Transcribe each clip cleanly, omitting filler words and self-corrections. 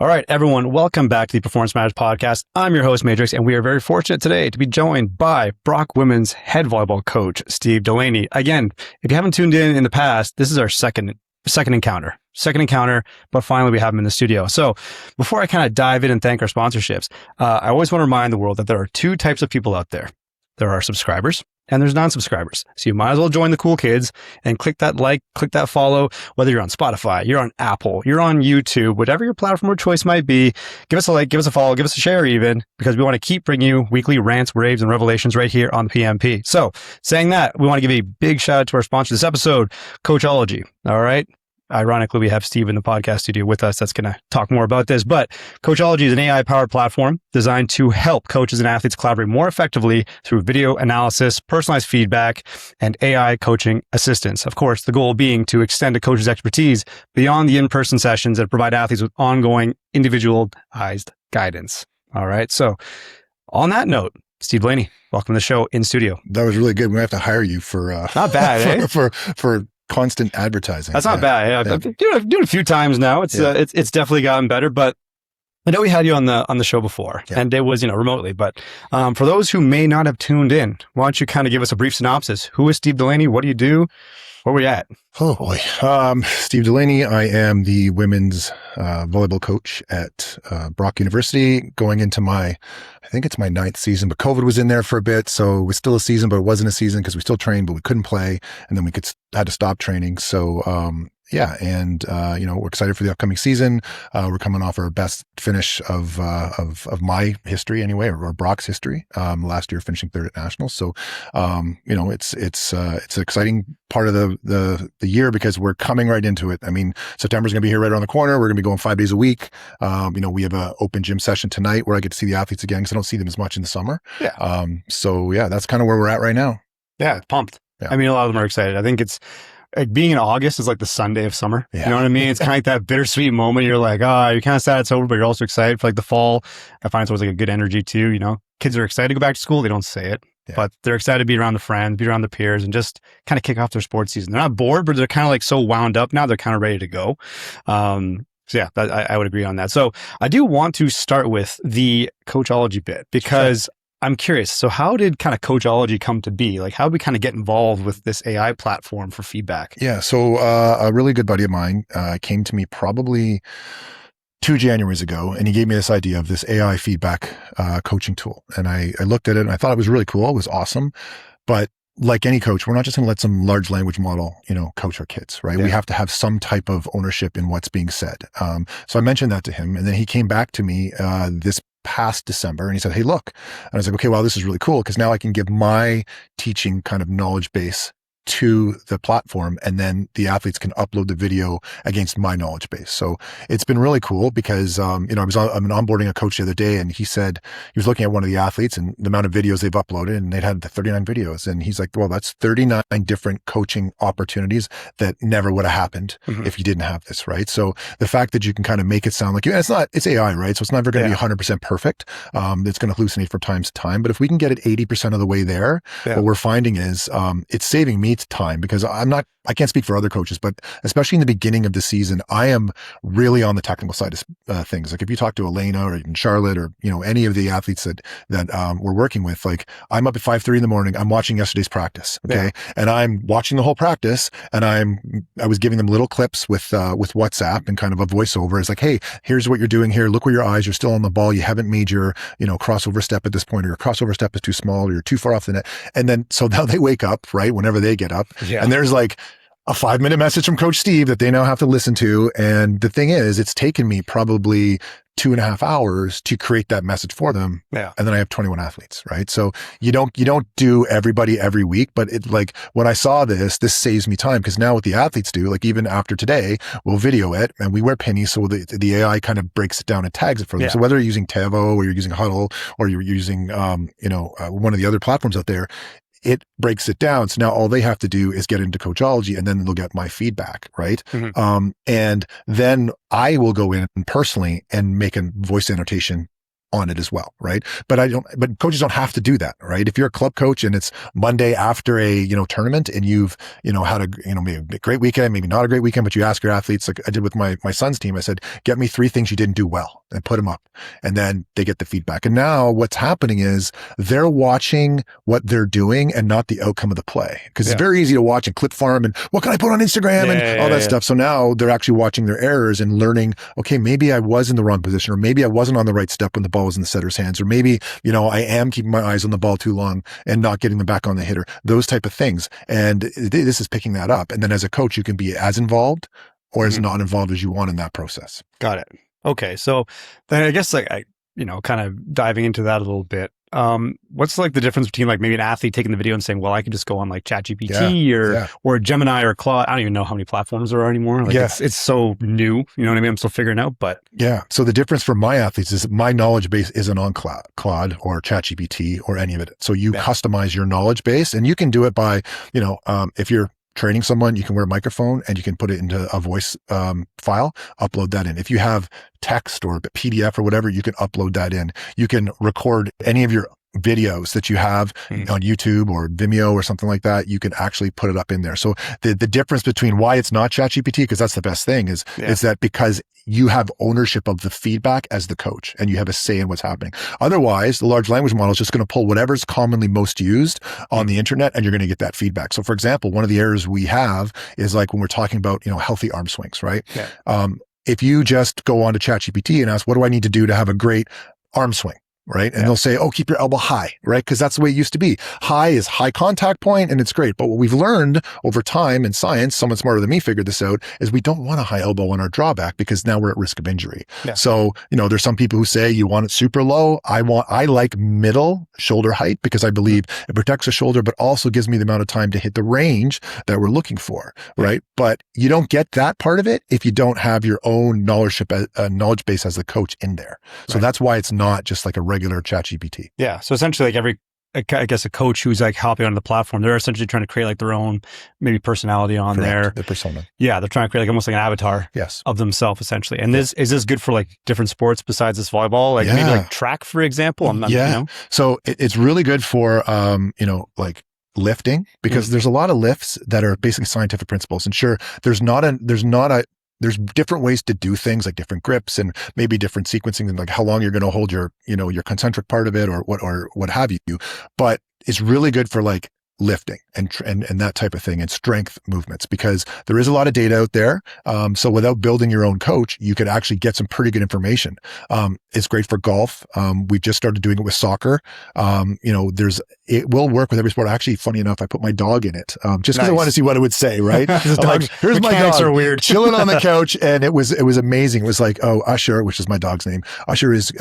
All right, everyone, welcome back to the Performance Matters podcast. I'm your host, Matrix, and we are very fortunate today to be joined by Brock Women's head volleyball coach, Steve Delaney. Again, if you haven't tuned in the past, this is our second encounter, but finally we have him in the studio. So before I kind of dive in and thank our sponsorships, I always want to remind the world that there are two types of people out there. There are subscribers and there's non-subscribers. So you might as well join the cool kids and click that like, click that follow, whether you're on Spotify, you're on Apple, you're on YouTube, whatever your platform of choice might be. Give us a like, give us a follow, give us a share even, because we want to keep bringing you weekly rants, raves, and revelations right here on the PMP. So saying that, we want to give a big shout out to our sponsor this episode, Coachology. All right. Ironically, we have Steve in the podcast studio with us that's going to talk more about this. But Coachology is an AI-powered platform designed to help coaches and athletes collaborate more effectively through video analysis, personalized feedback, and AI coaching assistance. Of course, the goal being to extend a coach's expertise beyond the in-person sessions and provide athletes with ongoing individualized guidance. All right. So on that note, Steve Delaney, welcome to the show in studio. That was really good. We have to hire you for not bad, for constant advertising. That's not bad. Yeah. I've been doing it a few times now. It's definitely gotten better, but I know we had you on the show before and it was, remotely, but for those who may not have tuned in, why don't you kind of give us a brief synopsis? Who is Steve Delaney? What do you do? Where are we at? Oh boy. Steve Delaney. I am the women's volleyball coach at Brock University, going into I think it's my 9th season, but COVID was in there for a bit. So it was still a season, but it wasn't a season because we still trained, but we couldn't play. And then we had to stop training. So, we're excited for the upcoming season. We're coming off our best finish of my history anyway, or Brock's history. Last year finishing 3rd at nationals. So, it's an exciting part of the year because we're coming right into it. I mean, September's going to be here right around the corner. We're going to be going 5 days a week. We have an open gym session tonight where I get to see the athletes again because I don't see them as much in the summer. Yeah. That's kind of where we're at right now. Yeah. Pumped. Yeah. I mean, a lot of them are excited. I think it's, like being in August is like the Sunday of summer. Yeah. You know what I mean? It's kind of like that bittersweet moment. You're like, you're kind of sad it's over, but you're also excited for like the fall. I find it's always like a good energy too. Kids are excited to go back to school. They don't say it, but they're excited to be around the friends, be around the peers, and just kind of kick off their sports season. They're not bored, but they're kind of like so wound up now. They're kind of ready to go. I would agree on that. So I do want to start with the Coachology bit because I'm curious. So how did kind of Coachology come to be? Like, how did we kind of get involved with this AI platform for feedback? Yeah. So a really good buddy of mine came to me probably 2 Januaries ago, and he gave me this idea of this AI feedback coaching tool. And I looked at it and I thought it was really cool. It was awesome. But like any coach, we're not just going to let some large language model, coach our kids, right? Yeah. We have to have some type of ownership in what's being said. So I mentioned that to him, and then he came back to me this past December and he said, "Hey, look." And I was like, "Okay, wow, this is really cool because now I can give my teaching kind of knowledge base to the platform, and then the athletes can upload the video against my knowledge base." So it's been really cool because, I'm onboarding a coach the other day, and he said he was looking at one of the athletes and the amount of videos they've uploaded, and they'd had 39 videos. And he's like, "Well, that's 39 different coaching opportunities that never would have happened if you didn't have this." Right. So the fact that you can kind of make it sound like it's AI, right? So it's never going to be 100% perfect. It's going to hallucinate from time to time, but if we can get it 80% of the way there, what we're finding is, it's saving me time because I can't speak for other coaches, but especially in the beginning of the season, I am really on the technical side of things. Like if you talk to Elena or even Charlotte or, any of the athletes that we're working with, like I'm up at 5:30 in the morning, I'm watching yesterday's practice. Okay. And I'm watching the whole practice and I was giving them little clips with WhatsApp and kind of a voiceover. It's like, "Hey, here's what you're doing here. Look where your eyes are still on the ball. You haven't made your, crossover step at this point, or your crossover step is too small, or you're too far off the net." And then, so now they wake up, right? Whenever they get up and there's like a 5-minute message from Coach Steve that they now have to listen to. And the thing is, it's taken me probably 2.5 hours to create that message for them. Yeah. And then I have 21 athletes, right? So you don't do everybody every week, but it, like when I saw this saves me time because now what the athletes do, like even after today, we'll video it and we wear pennies. So the AI kind of breaks it down and tags it for them. Yeah. So whether you're using Tevo or you're using Huddle or you're using, one of the other platforms out there, it breaks it down. So now all they have to do is get into Coachology and then they'll get my feedback, right? And then I will go in personally and make a voice annotation on it as well, right? But coaches don't have to do that, right? If you're a club coach and it's Monday after a, tournament and you've, had maybe a great weekend, maybe not a great weekend, but you ask your athletes, like I did with my son's team, I said, get me 3 things you didn't do well and put them up. And then they get the feedback. And now what's happening is they're watching what they're doing and not the outcome of the play. Because it's very easy to watch and clip farm and what can I put on Instagram and all that stuff. So now they're actually watching their errors and learning, okay, maybe I was in the wrong position, or maybe I wasn't on the right step when the ball was in the setter's hands, or maybe, I am keeping my eyes on the ball too long and not getting them back on the hitter, those type of things. And this is picking that up. And then as a coach, you can be as involved or as not involved as you want in that process. Got it. Okay. So then I guess kind of diving into that a little bit. What's like the difference between like maybe an athlete taking the video and saying, well, I can just go on like ChatGPT or Gemini or Claude. I don't even know how many platforms there are anymore. Like it's so new, you know what I mean? I'm still figuring out, but. Yeah. So the difference for my athletes is my knowledge base isn't on Claude or ChatGPT or any of it. So you customize your knowledge base, and you can do it by, if you're training someone, you can wear a microphone and you can put it into a voice file, upload that in. If you have text or PDF or whatever, you can upload that in. You can record any of your videos that you have on YouTube or Vimeo or something like that. You can actually put it up in there. So the difference between why it's not ChatGPT, because that's the best thing, is that because you have ownership of the feedback as the coach and you have a say in what's happening. Otherwise, the large language model is just going to pull whatever's commonly most used on the internet, and you're going to get that feedback. So for example, one of the errors we have is like when we're talking about, healthy arm swings, right? Yeah. If you just go on to ChatGPT and ask, what do I need to do to have a great arm swing? Right. And they'll say, oh, keep your elbow high, right? Because that's the way it used to be. High is high contact point and it's great. But what we've learned over time in science, someone smarter than me figured this out, is we don't want a high elbow on our drawback because now we're at risk of injury. Yeah. So, there's some people who say you want it super low. I like middle shoulder height because I believe it protects the shoulder, but also gives me the amount of time to hit the range that we're looking for. Right. But you don't get that part of it if you don't have your own knowledge base as the coach in there. So that's why it's not just like a regular ChatGPT. Yeah. So essentially I guess a coach who's like hopping on the platform, they're essentially trying to create like their own maybe personality on there. The persona. Yeah. They're trying to create like almost like an avatar of themselves essentially. And is this good for like different sports besides this volleyball? Like maybe like track, for example? So it's really good for, like lifting, because there's a lot of lifts that are basically scientific principles. And sure, there's different ways to do things, like different grips and maybe different sequencing and like how long you're going to hold your concentric part of it or what have you. But it's really good for like lifting and that type of thing, and strength movements, because there is a lot of data out there. So without building your own coach, you could actually get some pretty good information. It's great for golf. We just started doing it with soccer. It will work with every sport. Actually, funny enough, I put my dog in it, just because I want to see what it would say, right? Here's my dog are weird. chilling on the couch. And it was amazing. It was like, oh, Usher, which is my dog's name. Usher is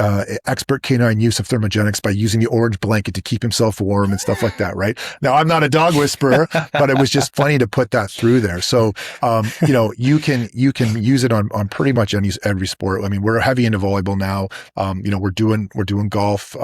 expert canine use of thermogenics by using the orange blanket to keep himself warm and stuff like that, right? Now, I'm not a dog whisperer, but it was just funny to put that through there. So, you can use it on pretty much every sport. I mean, we're heavy into volleyball now. We're doing golf.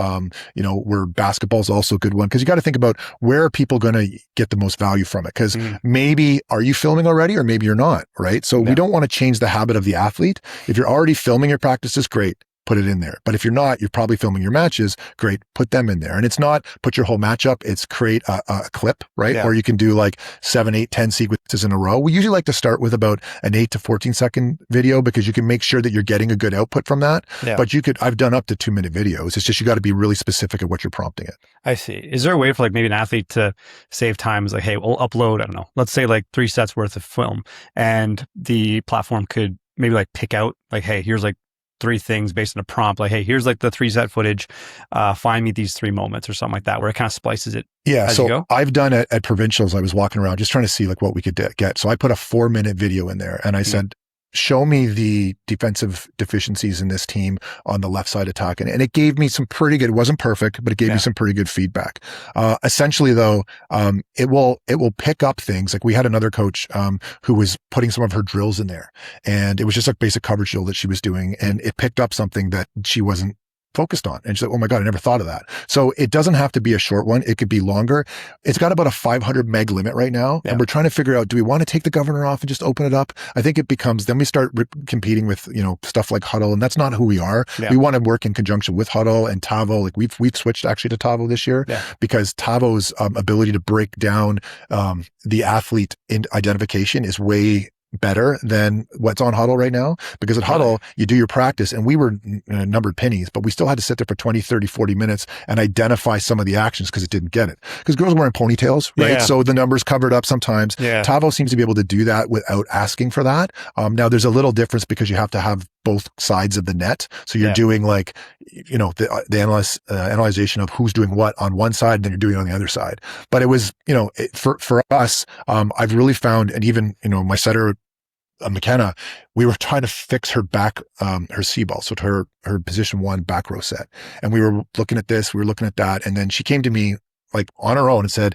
Basketball's also a good one, because you got to think about where are people going to get the most value from it? Because maybe are you filming already, or maybe you're not, right? So we don't want to change the habit of the athlete. If you're already filming your practices, great, put it in there. But if you're not, you're probably filming your matches, great, put them in there. And it's not put your whole match up, it's create a clip, right? Yeah. Or you can do like 7, 8, 10 sequences in a row. We usually like to start with about an 8 to 14 second video, because you can make sure that you're getting a good output from that. Yeah. But I've done up to 2-minute videos. It's just, you got to be really specific at what you're prompting it. I see. Is there a way for like maybe an athlete to save time? Is like, hey, we'll upload, I don't know, let's say like 3 sets worth of film, and the platform could maybe like pick out like, hey, here's like 3 things based on a prompt, like, hey, here's like the 3 set footage, find me these 3 moments or something like that, where it kind of splices it. Yeah. So I've done it at provincials. I was walking around just trying to see like what we could get. So I put a 4-minute video in there, and I said, show me the defensive deficiencies in this team on the left side attack. And it gave me some pretty good, it wasn't perfect, but it gave me some pretty good feedback. Essentially though, it will pick up things. Like we had another coach, who was putting some of her drills in there, and it was just a basic coverage drill that she was doing. And it picked up something that she wasn't focused on. And she's like, oh my God, I never thought of that. So it doesn't have to be a short one. It could be longer. It's got about a 500 meg limit right now. Yeah. And we're trying to figure out, do we want to take the governor off and just open it up? I think it becomes, then we start competing with, stuff like Huddle. And that's not who we are. Yeah. We want to work in conjunction with Huddle and Tavo. Like we've switched actually to Tavo this year because Tavo's ability to break down the athlete identification is way better than what's on Huddle right now. Because at Huddle, you do your practice and we were numbered pennies, but we still had to sit there for 20, 30, 40 minutes and identify some of the actions because it didn't get it. Because girls were wearing ponytails, right? Yeah. So the numbers covered up sometimes. Yeah. Tavo seems to be able to do that without asking for that. Now there's a little difference because you have to have both sides of the net. So you're doing like, the analyzation of who's doing what on one side, and then you're doing it on the other side. But it was, for us, I've really found, and even, my setter, McKenna, we were trying to fix her back, her C-ball. So to her position 1 back row set. And we were looking at this, we were looking at that. And then she came to me like on her own and said,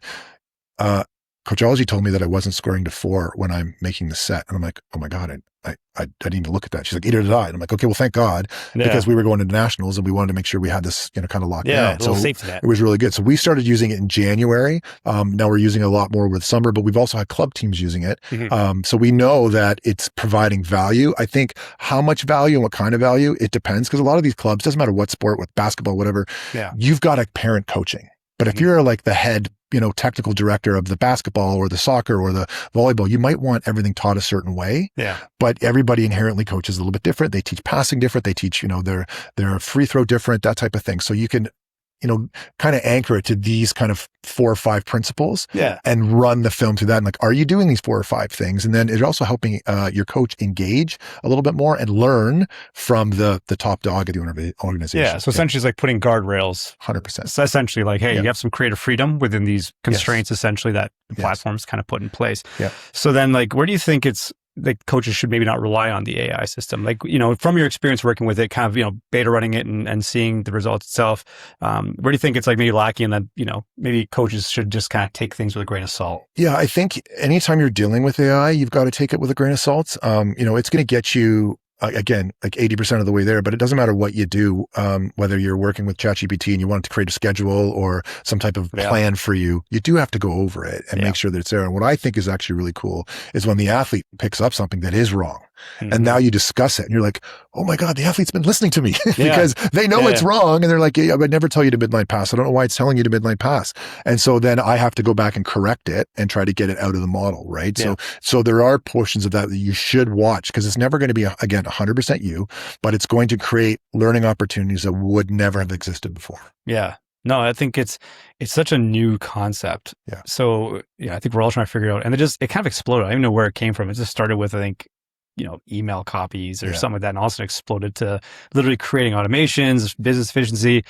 Coachology told me that I wasn't scoring to 4 when I'm making the set. And I'm like, oh my God, I didn't even look at that. She's like, either did I. And I'm like, okay, well, thank God, because we were going to nationals and we wanted to make sure we had this, kind of locked down. So safety net. It was really good. So we started using it in January. Now we're using it a lot more with summer, but we've also had club teams using it. Mm-hmm. So we know that it's providing value. I think how much value and what kind of value, it depends, because a lot of these clubs, doesn't matter what sport, with basketball, whatever, you've got a parent coaching. But if you're like the head, technical director of the basketball or the soccer or the volleyball, you might want everything taught a certain way. Yeah. But everybody inherently coaches a little bit different. They teach passing different. They teach, their free throw different, that type of thing. So you can, kind of anchor it to these kind of 4 or 5 principles and run the film through that. And like, are you doing these 4 or 5 things? And then it's also helping your coach engage a little bit more and learn from the top dog of the organization. Yeah. So essentially it's like putting guardrails. 100%. So essentially like, hey, you have some creative freedom within these constraints essentially that the platforms kind of put in place. Yeah. So then like, where do you think it's, like coaches should maybe not rely on the AI system? Like, from your experience working with it, kind of, beta running it and seeing the results itself, where do you think it's like maybe lacking and that, maybe coaches should just kind of take things with a grain of salt? Yeah, I think anytime you're dealing with AI, you've got to take it with a grain of salt. It's going to get you, again, like 80% of the way there, but it doesn't matter what you do, whether you're working with ChatGPT and you want it to create a schedule or some type of plan for you, you do have to go over it and make sure that it's there. And what I think is actually really cool is when the athlete picks up something that is wrong. Mm-hmm. And now you discuss it and you're like, oh my God, the athlete's been listening to me because they know it's wrong. And they're like, I would never tell you to midline pass. I don't know why it's telling you to midline pass. And so then I have to go back and correct it and try to get it out of the model. Right. Yeah. So there are portions of that you should watch because it's never going to be, again, 100% you, but it's going to create learning opportunities that would never have existed before. Yeah. No, I think it's such a new concept. Yeah. So I think we're all trying to figure it out. And it kind of exploded. I don't even know where it came from. It just started with, I think, email copies or something like that, and also exploded to literally creating automations, business efficiency.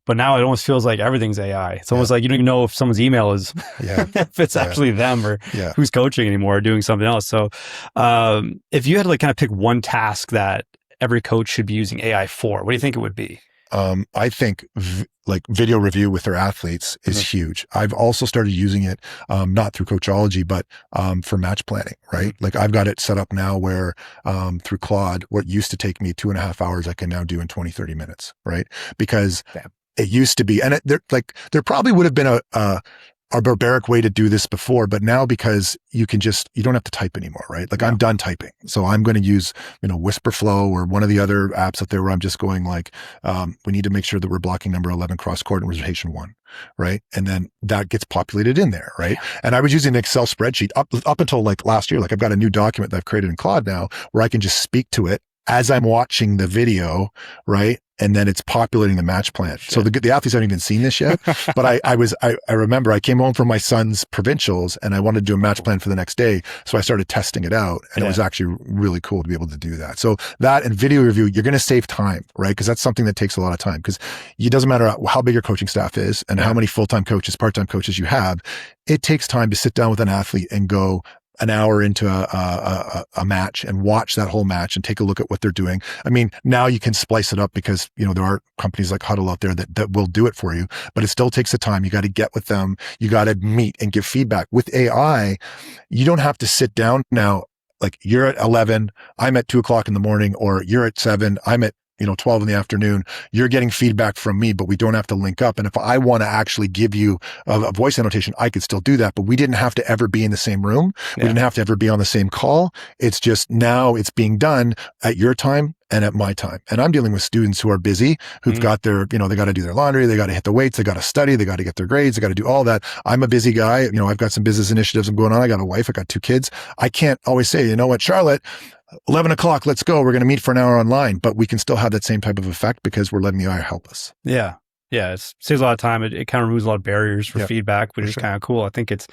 But now it almost feels like everything's AI. It's almost like you don't even know if someone's email is, if it's actually them or who's coaching anymore or doing something else. So if you had to like kind of pick one task that every coach should be using AI for, what do you think it would be? I think like video review with their athletes is huge. I've also started using it, not through Coachology, but for match planning, right? Like I've got it set up now where through Claude, what used to take me 2.5 hours, I can now do in 20, 30 minutes, right? Because it used to be, and there probably would have been a barbaric way to do this before, but now because you don't have to type anymore, right? Like I'm done typing. So I'm going to use, Whisperflow or one of the other apps out there where I'm just going like, we need to make sure that we're blocking number 11 cross court and reservation 1, right? And then that gets populated in there, right? Yeah. And I was using an Excel spreadsheet up until like last year. Like I've got a new document that I've created in Claude now where I can just speak to it as I'm watching the video, right? And then it's populating the match plan. Shit. So the athletes haven't even seen this yet, but I remember I came home from my son's provincials and I wanted to do a match plan for the next day. So I started testing it out and it was actually really cool to be able to do that. So that and video review, you're going to save time, right? Because that's something that takes a lot of time because it doesn't matter how big your coaching staff is and how many full-time coaches, part-time coaches you have. It takes time to sit down with an athlete and go an hour into a match and watch that whole match and take a look at what they're doing. I mean, now you can splice it up because, there are companies like Huddle out there that will do it for you, but it still takes the time. You got to get with them. You got to meet and give feedback. With AI, you don't have to sit down now. Like you're at 11, I'm at 2:00 in the morning, or you're at 7, I'm at 12 in the afternoon, you're getting feedback from me, but we don't have to link up. And if I want to actually give you a voice annotation, I could still do that, but we didn't have to ever be in the same room. We didn't have to ever be on the same call. It's just now it's being done at your time and at my time. And I'm dealing with students who are busy, who've got their, they got to do their laundry, they got to hit the weights, they got to study, they got to get their grades, they got to do all that. I'm a busy guy. I've got some business initiatives I'm going on. I got a wife, I got 2 kids. I can't always say, you know what, Charlotte, 11 o'clock, let's go. We're going to meet for an hour online, but we can still have that same type of effect because we're letting the AI help us. Yeah. Yeah. It saves a lot of time. It kind of removes a lot of barriers for feedback, which is kind of cool. I think it's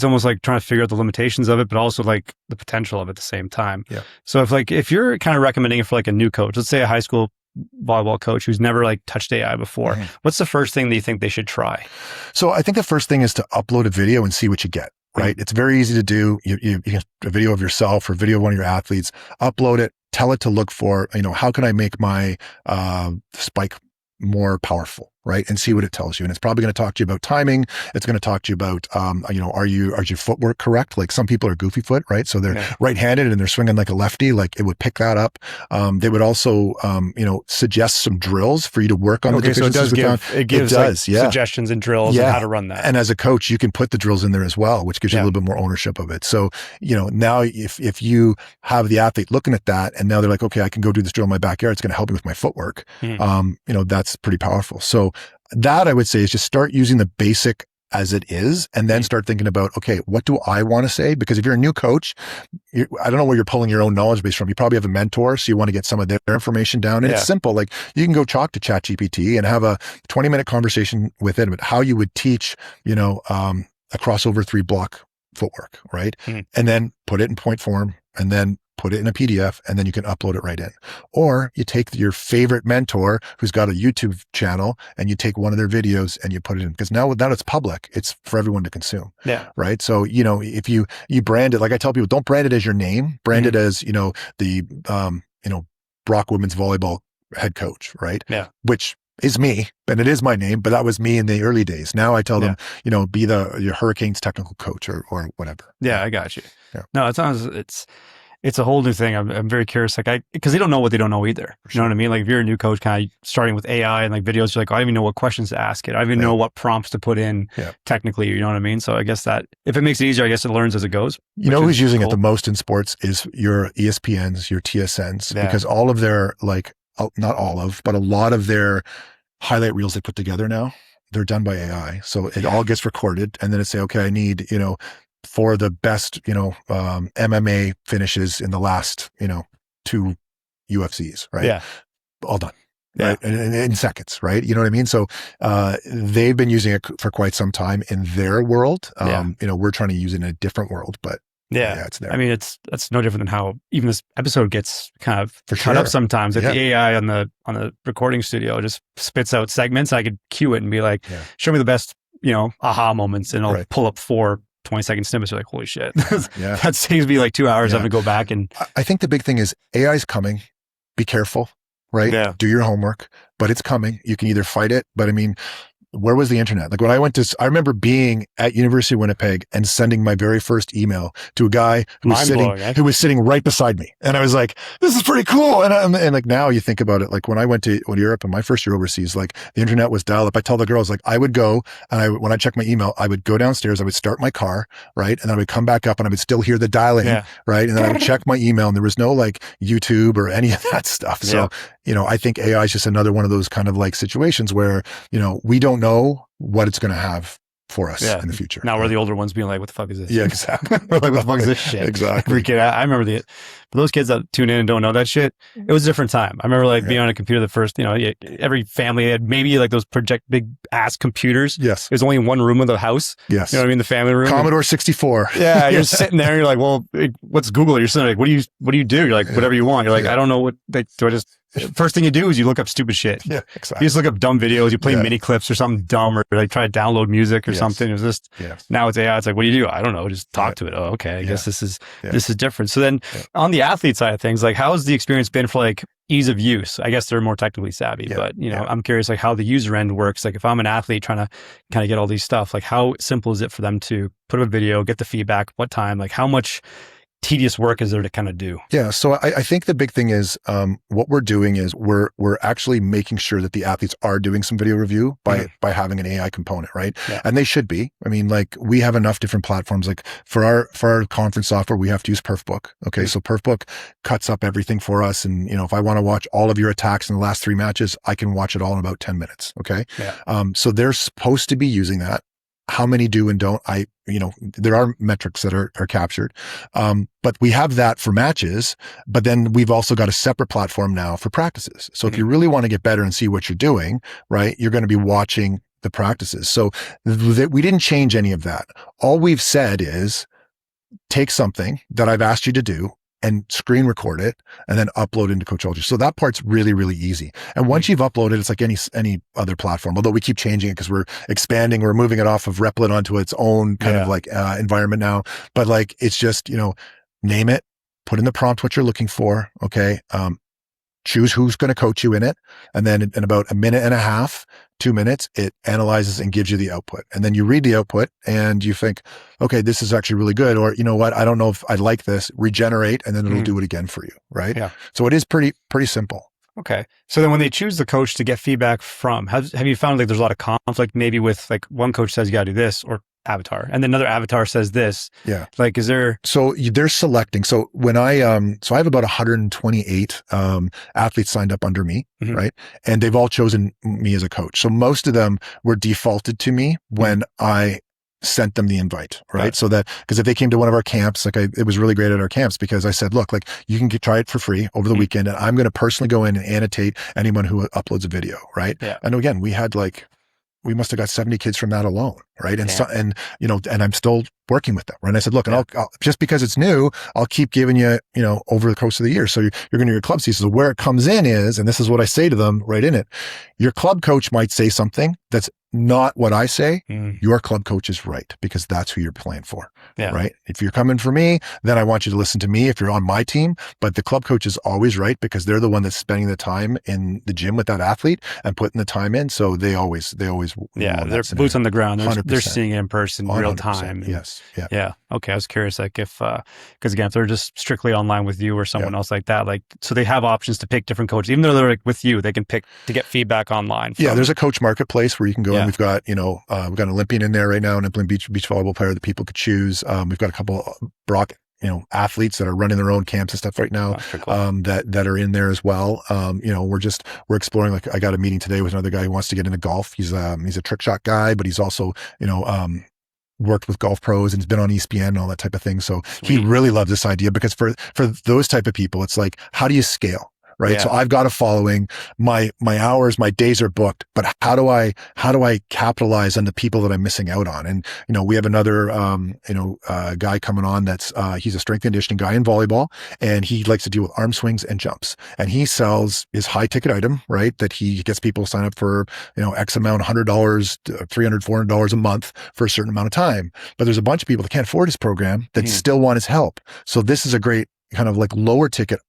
almost like trying to figure out the limitations of it, but also like the potential of it at the same time. Yeah. So if you're kind of recommending it for like a new coach, let's say a high school volleyball coach who's never like touched AI before, what's the first thing that you think they should try? So I think the first thing is to upload a video and see what you get. Right. It's very easy to do. You can a video of yourself or a video of one of your athletes, upload it, tell it to look for, how can I make my spike more powerful, right? And see what it tells you. And it's probably going to talk to you about timing. It's going to talk to you about, are your footwork correct? Like some people are goofy foot, right? So they're right-handed and they're swinging like a lefty, like it would pick that up. They would also, suggest some drills for you to work on the deficiencies. So it gives suggestions and drills and how to run that. And as a coach, you can put the drills in there as well, which gives you a little bit more ownership of it. So, now if you have the athlete looking at that and now they're like, okay, I can go do this drill in my backyard. It's going to help me with my footwork. That's pretty powerful. So that I would say is just start using the basic as it is and then start thinking about, okay, what do I want to say? Because if you're a new coach, I don't know where you're pulling your own knowledge base from. You probably have a mentor, so you want to get some of their information down. And it's simple. Like you can go talk to ChatGPT and have a 20-minute conversation with it about how you would teach, a crossover 3-block footwork, right? And then put it in point form and then put it in a PDF, and then you can upload it right in. Or you take your favorite mentor who's got a YouTube channel and you take one of their videos and you put it in, because now it's public. It's for everyone to consume. Yeah. Right. So, if you brand it, like I tell people, don't brand it as your name, brand it as, the, Brock women's volleyball head coach, right? Yeah. Which is me, and it is my name, but that was me in the early days. Now I tell them, be your Hurricanes technical coach or whatever. Yeah, I got you. Yeah. No, it's a whole new thing. I'm very curious, because they don't know what they don't know either. You know what I mean? Like if you're a new coach, kind of starting with AI and like videos, you're like, I don't even know what questions to ask it. I don't even know what prompts to put in technically. You know what I mean? So I guess that if it makes it easier, I guess it learns as it goes. You know who's using it the most in sports is your ESPNs, your TSNs, because all of their not all of, but a lot of their highlight reels they put together now, they're done by AI. So it all gets recorded and then it say, okay, I need, for the best, MMA finishes in the last, 2 UFCs, right? Yeah. All done. Right. And in seconds, right? You know what I mean? So, they've been using it for quite some time in their world. We're trying to use it in a different world, but it's there. I mean, that's no different than how even this episode gets kind of cut up sometimes. Like the AI on the recording studio just spits out segments. I could cue it and be like, show me the best, aha moments, and I'll pull up 4 20-second snippets. You're like, holy shit. That saves me like 2 hours having to go back. And I think the big thing is AI is coming. Be careful, right? Yeah. Do your homework, but it's coming. You can either fight it, but I mean, where was the internet? Like when I remember being at University of Winnipeg and sending my very first email to a guy who was sitting right beside me. And I was like, this is pretty cool. And like now you think about it, like when I went to Europe and my first year overseas, like the internet was dial up. I tell the girls, like I would go and when I check my email, I would go downstairs, I would start my car, right? And then I would come back up and I would still hear the dialing, right? And then I would check my email and there was no like YouTube or any of that stuff. So, I think AI is just another one of those kind of like situations where, we don't know what it's going to have for us in the future. Now we're the older ones being like, what the fuck is this? Yeah, exactly. We're like, what the fuck is this shit? Exactly. I remember for those kids that tune in and don't know that shit, it was a different time. I remember like being on a computer the first, every family had maybe like those big ass computers. Yes. It was only in one room of the house. Yes. You know what I mean? The family room. Commodore 64. Yeah. You're sitting there. You're like, well, what's Google? You're sitting there like, what do you do? You're like, whatever you want. You're like, I don't know what, do I just, first thing you do is you look up stupid shit. Yeah, exactly. You just look up dumb videos. You play mini clips or something dumb, or like try to download music or something. It was just now it's AI. It's like, what do you do? I don't know. Just talk to it. Oh, okay. I guess this is different. So then on the athlete side of things, like how has the experience been for like ease of use? I guess they're more technically savvy, but I'm curious like how the user end works. Like if I'm an athlete trying to kind of get all these stuff, like how simple is it for them to put up a video, get the feedback, what time, like how much tedious work is there to kind of do? Yeah. So I think the big thing is what we're doing is we're actually making sure that the athletes are doing some video review by having an AI component, right? Yeah. And they should be. I mean, like we have enough different platforms. Like for our conference software, we have to use Perfbook. Okay. So Perfbook cuts up everything for us. And, if I want to watch all of your attacks in the last 3 matches, I can watch it all in about 10 minutes. Okay. Yeah. So they're supposed to be using that. How many do and don't? There are metrics that are captured. But we have that for matches, but then we've also got a separate platform now for practices. So if you really want to get better and see what you're doing, right, you're going to be watching the practices. So we didn't change any of that. All we've said is take something that I've asked you to do and screen record it and then upload into Coachology. So that part's really, really easy. And once you've uploaded, it's like any other platform, although we keep changing it because we're expanding, we're moving it off of Replit onto its own kind of like environment now. But like, it's just, name it, put in the prompt what you're looking for. Okay. Choose who's going to coach you in it. And then in about a minute and a half, 2 minutes, it analyzes and gives you the output. And then you read the output and you think, okay, this is actually really good. Or, you know what? I don't know if I like this. Regenerate. And then it'll do it again for you. Right. Yeah. So it is pretty simple. Okay. So then when they choose the coach to get feedback from, have you found like there's a lot of conflict maybe with like one coach says you got to do this or avatar and then another avatar says this? Yeah. Like, is there? So they're selecting. So when I have about 128 athletes signed up under me, right? And they've all chosen me as a coach. So most of them were defaulted to me when I sent them the invite, right? So that, because if they came to one of our camps, like it was really great at our camps because I said, look, like you can try it for free over the weekend and I'm going to personally go in and annotate anyone who uploads a video, right? Yeah. And again, we must have got 70 kids from that alone. Right. And and I'm still working with them. Right. And I said, look, and I'll just because it's new, I'll keep giving you, over the course of the year. So you're going to your club season. So where it comes in is, and this is what I say to them right in it, your club coach might say something that's not what I say. Your club coach is right because that's who you're playing for. Yeah. Right. If you're coming for me, then I want you to listen to me if you're on my team, but the club coach is always right because they're the one that's spending the time in the gym with that athlete and putting the time in. So they always, they're boots on the ground. They're seeing it in person, real time. Yes. Yeah. Yeah. Okay. I was curious, like because again, if they're just strictly online with you or someone else like that, like, so they have options to pick different coaches, even though they're like with you, they can pick to get feedback online. Yeah. There's a coach marketplace where you can go and we've got, we've got an Olympian in there right now, an Olympian beach volleyball player that people could choose. We've got a couple Brock, athletes that are running their own camps and stuff right now, that are in there as well. We're exploring, like I got a meeting today with another guy who wants to get into golf. He's a trick shot guy, but he's also, worked with golf pros and has been on ESPN and all that type of thing. So he really loves this idea because for those type of people, it's like, how do you scale? Right. Yeah. So I've got a following, my hours, my days are booked, but how do I capitalize on the people that I'm missing out on? And, we have another, guy coming on that's, he's a strength conditioning guy in volleyball and he likes to deal with arm swings and jumps and he sells his high ticket item, right? That he gets people to sign up for, X amount, $100, $300, $400 a month for a certain amount of time. But there's a bunch of people that can't afford his program that still want his help. So this is a great kind of like lower ticket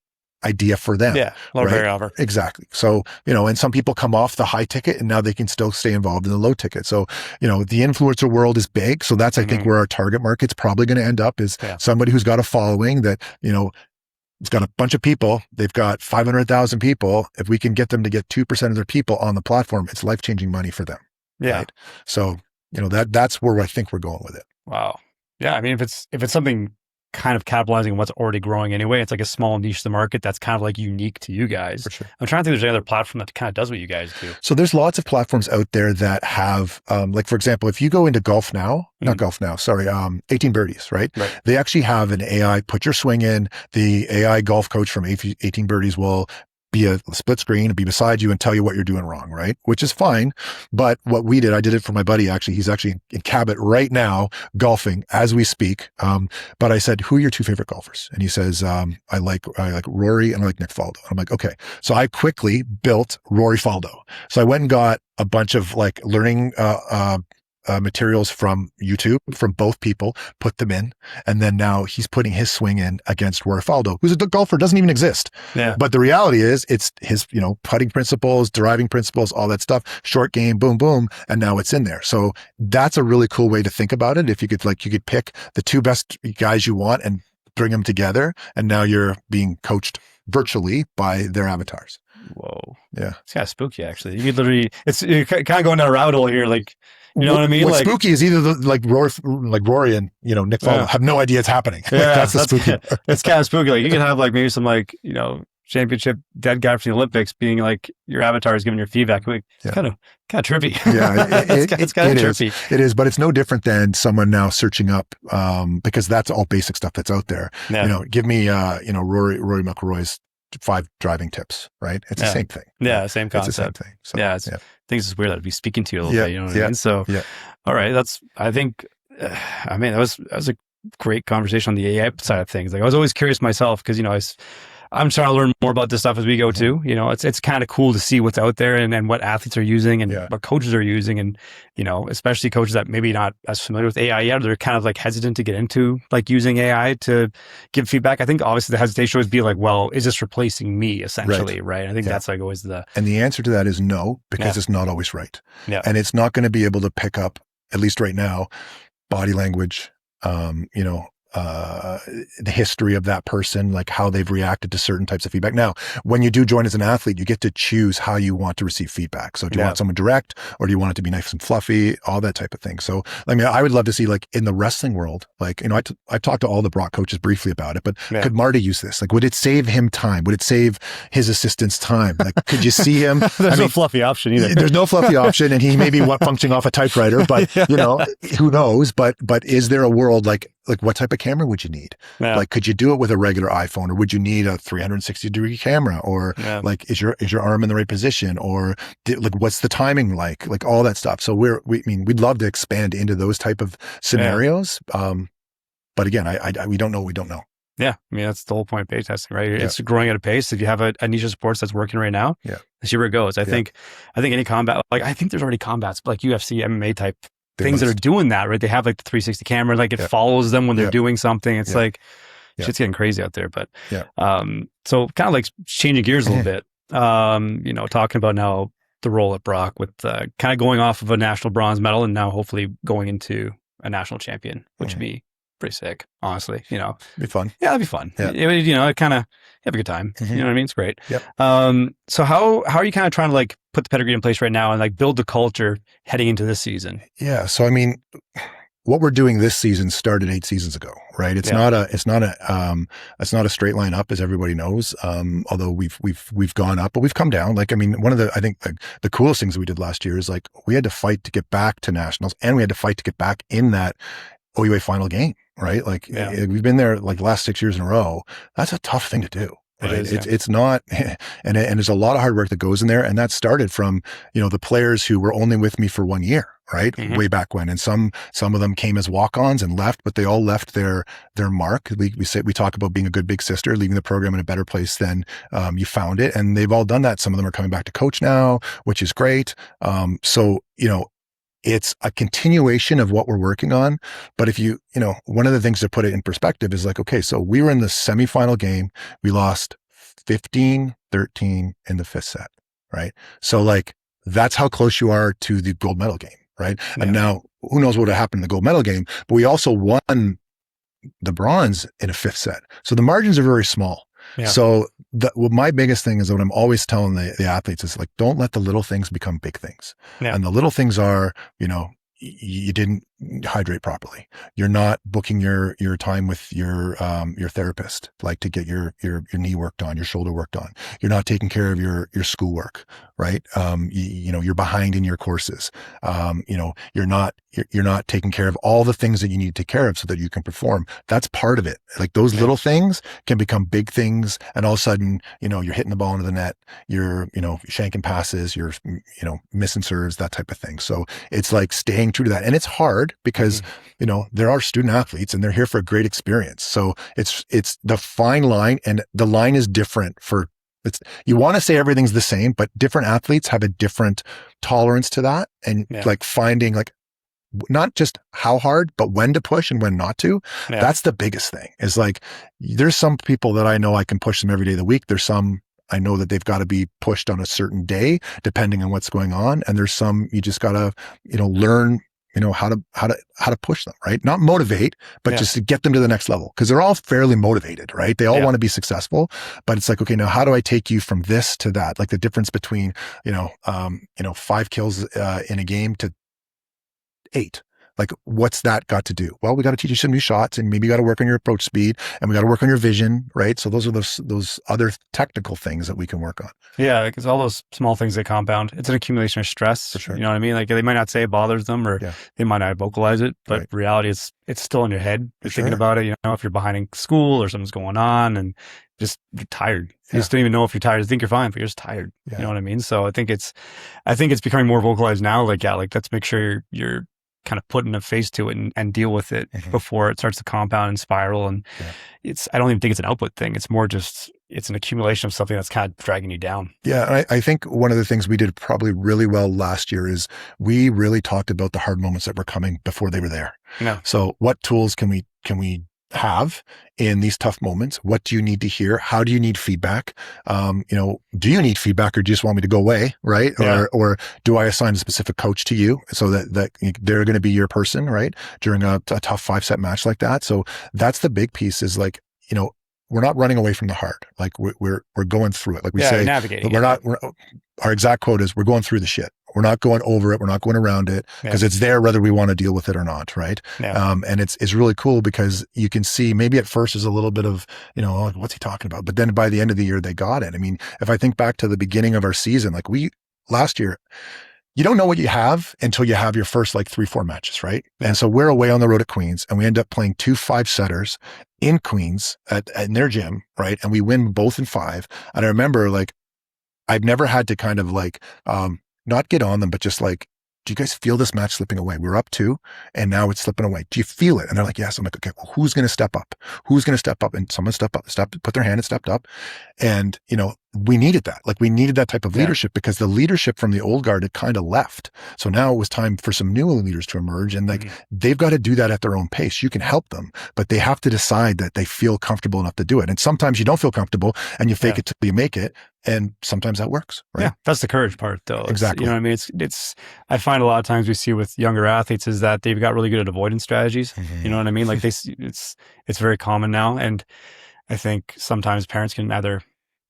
idea for them. Yeah. Lower barrier offer. Exactly. So, and some people come off the high ticket and now they can still stay involved in the low ticket. So, the influencer world is big. So that's, I think, where our target market's probably going to end up is somebody who's got a following that, it's got a bunch of people. They've got 500,000 people. If we can get them to get 2% of their people on the platform, it's life-changing money for them. Yeah. Right? So, that's where I think we're going with it. Wow. Yeah. I mean, if it's something kind of capitalizing on what's already growing anyway, it's like a small niche of the market that's kind of like unique to you guys. For sure. I'm trying to think if there's any other platform that kind of does what you guys do. So there's lots of platforms out there that have, like for example, if you go into Golf Now, not Golf Now, sorry, 18 Birdies, right? They actually have an AI, put your swing in, the AI golf coach from 18 Birdies will be a split screen and be beside you and tell you what you're doing wrong, right? Which is fine. But what we did, I did it for my buddy, actually. He's actually in Cabot right now, golfing as we speak. But I said, who are your two favorite golfers? And he says, I like Rory and I like Nick Faldo. I'm like, okay. So I quickly built Rory Faldo. So I went and got a bunch of like learning, materials from YouTube from both people, put them in. And then now he's putting his swing in against Rory Faldo, who's a golfer, doesn't even exist. Yeah. But the reality is it's his, putting principles, driving principles, all that stuff, short game, boom, boom. And now it's in there. So that's a really cool way to think about it. If you could you could pick the two best guys you want and bring them together, and now you're being coached virtually by their avatars. Whoa. Yeah. It's kind of spooky, actually. You literally, you're kind of going down a rabbit hole here. Like, you know what I mean? What's like, spooky is either Rory and, Nick Faldo have no idea it's happening. Yeah, that's the spooky. It's kind of spooky. Like, you can have like maybe some like, championship dead guy from the Olympics being like your avatar is giving your feedback. Like, kind of trippy. Yeah, it's kind of trippy. It is, but it's no different than someone now searching up, because that's all basic stuff that's out there. Yeah. Give me, Rory McIlroy's 5 driving tips, right? It's the same thing. Yeah, same concept. It's the same thing. So, I think it's just weird that I'd be speaking to you a little bit. You know what I mean? So, all right, I think, that was a great conversation on the AI side of things. Like, I was always curious myself because, I'm trying to learn more about this stuff as we go too. It's kind of cool to see what's out there and what athletes are using and what coaches are using. And, especially coaches that maybe not as familiar with AI yet, they're kind of like hesitant to get into like using AI to give feedback. I think obviously the hesitation would be like, well, is this replacing me essentially? Right. I think that's like always and the answer to that is no, because it's not always right. Yeah. And it's not going to be able to pick up, at least right now, body language, the history of that person, like how they've reacted to certain types of feedback. Now, when you do join as an athlete, you get to choose how you want to receive feedback. So do you want someone direct, or do you want it to be nice and fluffy, all that type of thing. So, I would love to see, like, in the wrestling world, like, I talked to all the Brock coaches briefly about it, but could Marty use this? Like, would it save him time? Would it save his assistants time? Like, could you see him? There's no fluffy option either. There's no fluffy option, and he may be functioning off a typewriter, but who knows? But is there a world like what type of camera would you need? Yeah. Like, could you do it with a regular iPhone, or would you need a 360-degree camera? Or like, is your arm in the right position? Or like, what's the timing like? Like, all that stuff. So we'd love to expand into those type of scenarios. But again, we don't know what we don't know. Yeah. That's the whole point of beta testing, right? It's growing at a pace. If you have a niche of sports that's working right now, see where it goes. I think any combat, like, I think there's already combats, like UFC, MMA type things that are doing that, right? They have like the 360 camera, like it follows them when they're doing something. It's like, shit's getting crazy out there. But, so kind of like changing gears a little bit, talking about now the role at Brock with kind of going off of a national bronze medal and now hopefully going into a national champion, which would be pretty sick, honestly. Be fun. Yeah, that'd be fun. It kind of have a good time. You know what I mean? It's great. Yep. So how are you kind of trying to like put the pedigree in place right now and like build the culture heading into this season? Yeah. So what we're doing this season started 8 seasons ago, right? It's not a straight line up, as everybody knows. Although we've gone up, but we've come down. Like, one of the coolest things we did last year is, like, we had to fight to get back to nationals, and we had to fight to get back in that OUA final game, right? Like, we've been there like the last 6 years in a row. That's a tough thing to do. Right? It's not, and there's a lot of hard work that goes in there. And that started from, the players who were only with me for 1 year, right? Way back when. And some of them came as walk-ons and left, but they all left their mark. We talk about being a good big sister, leaving the program in a better place than you found it. And they've all done that. Some of them are coming back to coach now, which is great. So, it's a continuation of what we're working on. But if one of the things to put it in perspective is like, okay, so we were in the semifinal game. We lost 15-13 in the 5th set, right? So, like, that's how close you are to the gold medal game, right? And now who knows what would have happened in the gold medal game, but we also won the bronze in a 5th set. So the margins are very small. Yeah. So my biggest thing is that what I'm always telling the athletes is, like, don't let the little things become big things. Yeah. And the little things are, you didn't hydrate properly. You're not booking your time with your therapist, like, to get your knee worked on, your shoulder worked on. You're not taking care of your schoolwork, right? You're behind in your courses. You're not taking care of all the things that you need to take care of so that you can perform. That's part of it. Like, those little things can become big things, and all of a sudden, you're hitting the ball into the net. You're shanking passes. You're missing serves, that type of thing. So it's like staying true to that, and it's hard because there are student athletes and they're here for a great experience. So it's the fine line, and the line is different for. You want to say everything's the same, but different athletes have a different tolerance to that, and like finding, like, not just how hard, but when to push and when not to. Yeah. That's the biggest thing. Is like, there's some people that I know I can push them every day of the week. There's some I know that they've got to be pushed on a certain day, depending on what's going on. And there's some you just got to, learn, how to push them, right? Not motivate, but just to get them to the next level. Cause they're all fairly motivated, right? They all want to be successful, but it's like, okay, now how do I take you from this to that? Like the difference between, 5 kills in a game to 8. Like, what's that got to do? Well, we got to teach you some new shots, and maybe you got to work on your approach speed, and we got to work on your vision, right? So those are those other technical things that we can work on. Yeah, because all those small things that compound. It's an accumulation of stress. For sure. You know what I mean? Like they might not say it bothers them, or they might not vocalize it, but reality is it's still in your head. You're thinking about it. If you're behind in school or something's going on, and just you're tired. You just don't even know if you're tired. You think you're fine, but you're just tired. You know what I mean? So I think it's becoming more vocalized now. Like let's make sure you're kind of putting a face to it and deal with it before it starts to compound and spiral. And I don't even think it's an output thing. It's more just, it's an accumulation of something that's kind of dragging you down. Yeah. I think one of the things we did probably really well last year is we really talked about the hard moments that were coming before they were there. Yeah. So what tools can we have in these tough moments? What do you need to hear? How do you need feedback? Do you need feedback, or do you just want me to go away? Right. Yeah. Or do I assign a specific coach to you so that they're going to be your person, right? During a tough 5-set match like that. So that's the big piece is like, we're not running away from the hard. Like we're going through it. Like we say, navigating. Our exact quote is, we're going through the shit. We're not going over it. We're not going around it, because it's there whether we want to deal with it or not. Right. Yeah. And it's really cool because you can see maybe at first there's a little bit of, what's he talking about? But then by the end of the year, they got it. I mean, if I think back to the beginning of our season, like last year, you don't know what you have until you have your first 3-4 matches, right? Yeah. And so we're away on the road at Queens, and we end up playing 2 5-setters in Queens in their gym, right? And we win both in 5. And I remember I've never had to kind of not get on them, but just do you guys feel this match slipping away? We're up 2, and now it's slipping away. Do you feel it? And they're like, yes. I'm like, okay, well, who's going to step up? Who's going to step up? And someone put their hand and stepped up. And, we needed that. We needed that type of leadership, because the leadership from the old guard had kind of left. So now it was time for some new leaders to emerge, and they've got to do that at their own pace. You can help them, but they have to decide that they feel comfortable enough to do it. And sometimes you don't feel comfortable and you fake it till you make it. And sometimes that works, right? Yeah. That's the courage part though. Exactly. You know what I mean? It's, I find a lot of times we see with younger athletes is that they've got really good at avoidance strategies. You know what I mean? It's very common now. And I think sometimes parents can either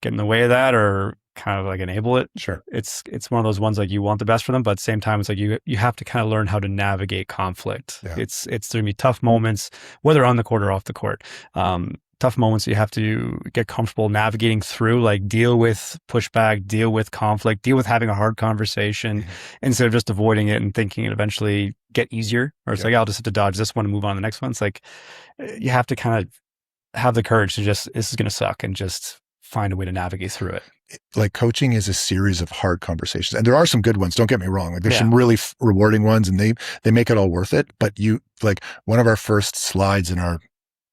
get in the way of that or kind of enable it. Sure. It's one of those ones you want the best for them, but at the same time, it's you have to kind of learn how to navigate conflict. Yeah. It's going to be tough moments, whether on the court or off the court. Tough moments you have to get comfortable navigating through, deal with pushback, deal with conflict, deal with having a hard conversation instead of just avoiding it and thinking it eventually get easier. Or it's I'll just have to dodge this one and move on to the next one. It's you have to kind of have the courage to just, this is going to suck, and just find a way to navigate through it. Coaching is a series of hard conversations, and there are some good ones. Don't get me wrong. There's some really rewarding ones, and they make it all worth it. But one of our first slides in our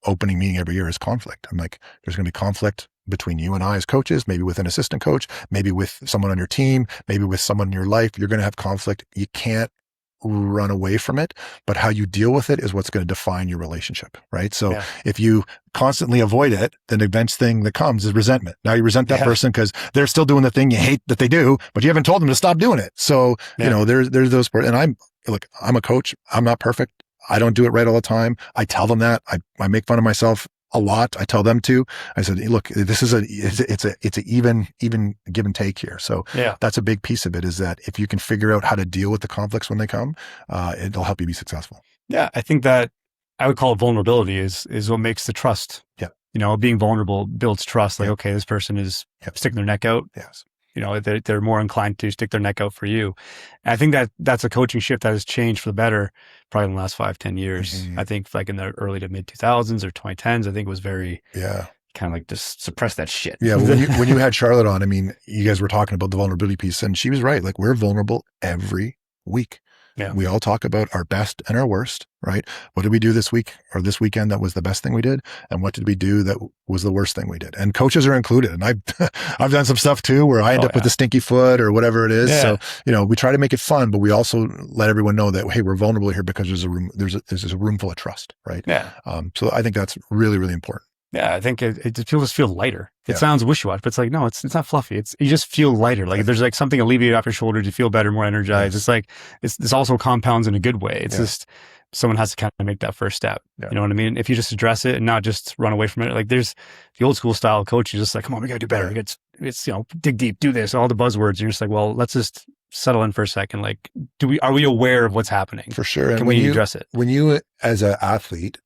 opening meeting every year is conflict. I'm like, there's going to be conflict between you and I as coaches, maybe with an assistant coach, maybe with someone on your team, maybe with someone in your life. You're going to have conflict. You can't run away from it, but how you deal with it is what's going to define your relationship, right? So if you constantly avoid it, then the next thing that comes is resentment. Now you resent that person because they're still doing the thing you hate that they do, but you haven't told them to stop doing it. So, there's those parts. And I'm a coach. I'm not perfect. I don't do it right all the time. I tell them that. I make fun of myself a lot. I tell them to. I said, look, this is it's a even give and take here. So that's a big piece of it, is that if you can figure out how to deal with the conflicts when they come, it'll help you be successful. Yeah. I think that I would call it vulnerability is what makes the trust. Yeah. Being vulnerable builds trust. Okay, this person is sticking their neck out. Yes. They're more inclined to stick their neck out for you. And I think that's a coaching shift that has changed for the better probably in the last 5-10 years. I think in the early to mid 2000s or 2010s, I think it was very kind of just suppress that shit. Yeah. When you had Charlotte on, I mean, you guys were talking about the vulnerability piece, and she was right. We're vulnerable every week. Yeah. We all talk about our best and our worst, right? What did we do this week or this weekend that was the best thing we did? And what did we do that was the worst thing we did? And coaches are included. And I've done some stuff too, where I end up with a stinky foot or whatever it is. Yeah. So, we try to make it fun, but we also let everyone know that, hey, we're vulnerable here because there's a room full of trust, right? Yeah. So I think that's really, really important. Yeah, I think it just feels lighter. It Yeah. sounds wishy-washy, but it's like, no, it's not fluffy. You just feel lighter. Like there's like something alleviated off your shoulders. You feel better, more energized. Yes. It's like, this also compounds in a good way. It's Yeah. just, someone has to kind of make that first step. Yeah. You know what I mean? If you just address it and not just run away from it, like there's the old school style coach, you just like, come on, we gotta do better. Yeah. It's, dig deep, do this, all the buzzwords. And you're just like, well, let's just settle in for a second. Like, are we aware of what's happening? For sure. And Can we address it? When you, as an athlete,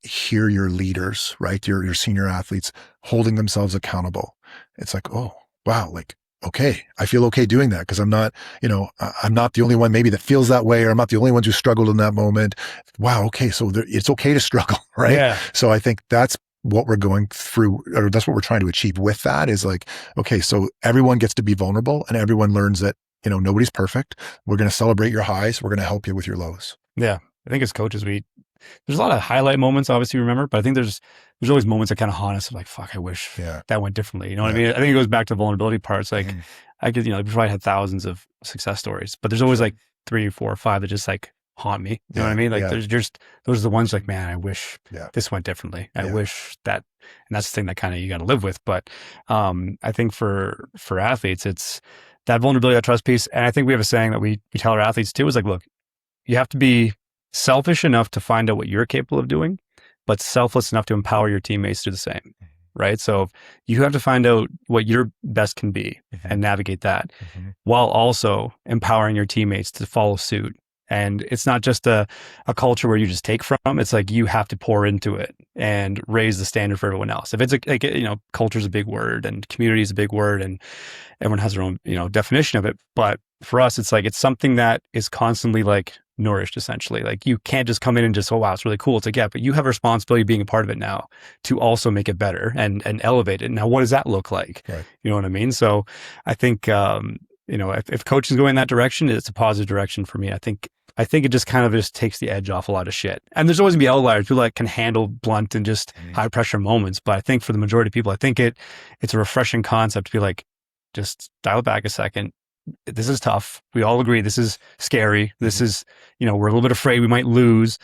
hear your leaders, right? Your senior athletes holding themselves accountable. It's like, oh, wow. Like, okay, I feel okay doing that because I'm not the only one maybe that feels that way, or I'm not the only one who struggled in that moment. Wow. Okay. So it's okay to struggle, right? Yeah. So I think that's what we're going through, or that's what we're trying to achieve with that is like, okay, so everyone gets to be vulnerable and everyone learns that, nobody's perfect. We're going to celebrate your highs. We're going to help you with your lows. Yeah. I think as coaches, there's a lot of highlight moments, obviously, remember, but I think there's always moments that kind of haunt us of like, fuck, I wish that went differently. You know what I mean? I think it goes back to the vulnerability parts. Like I could, we probably had thousands of success stories, but there's always like 3 or 4 or 5 that just like haunt me. You know what I mean? Like there's just, those are the ones like, man, I wish this went differently. I wish that, and that's the thing that kind of you got to live with. But I think for athletes, it's that vulnerability, that trust piece. And I think we have a saying that we tell our athletes too is like, look, you have to be selfish enough to find out what you're capable of doing, but selfless enough to empower your teammates to do the same, right? So you have to find out what your best can be and navigate that while also empowering your teammates to follow suit. And it's not just a culture where you just take from. It's like you have to pour into it and raise the standard for everyone else. If it's culture is a big word and community is a big word and everyone has their own, definition of it. But for us, it's like, it's something that is constantly like nourished essentially. Like you can't just come in and just, oh, wow, it's really cool. It's like, yeah, but you have a responsibility being a part of it now to also make it better and elevate it. Now, what does that look like? Right. You know what I mean? So I think, if coaching is going in that direction, it's a positive direction for me. I think it just kind of just takes the edge off a lot of shit. And there's always gonna be outliers, people that can handle blunt and just high pressure moments. But I think for the majority of people, I think it's a refreshing concept to be like, just dial it back a second. This is tough. We all agree this is scary. This is, we're a little bit afraid we might lose.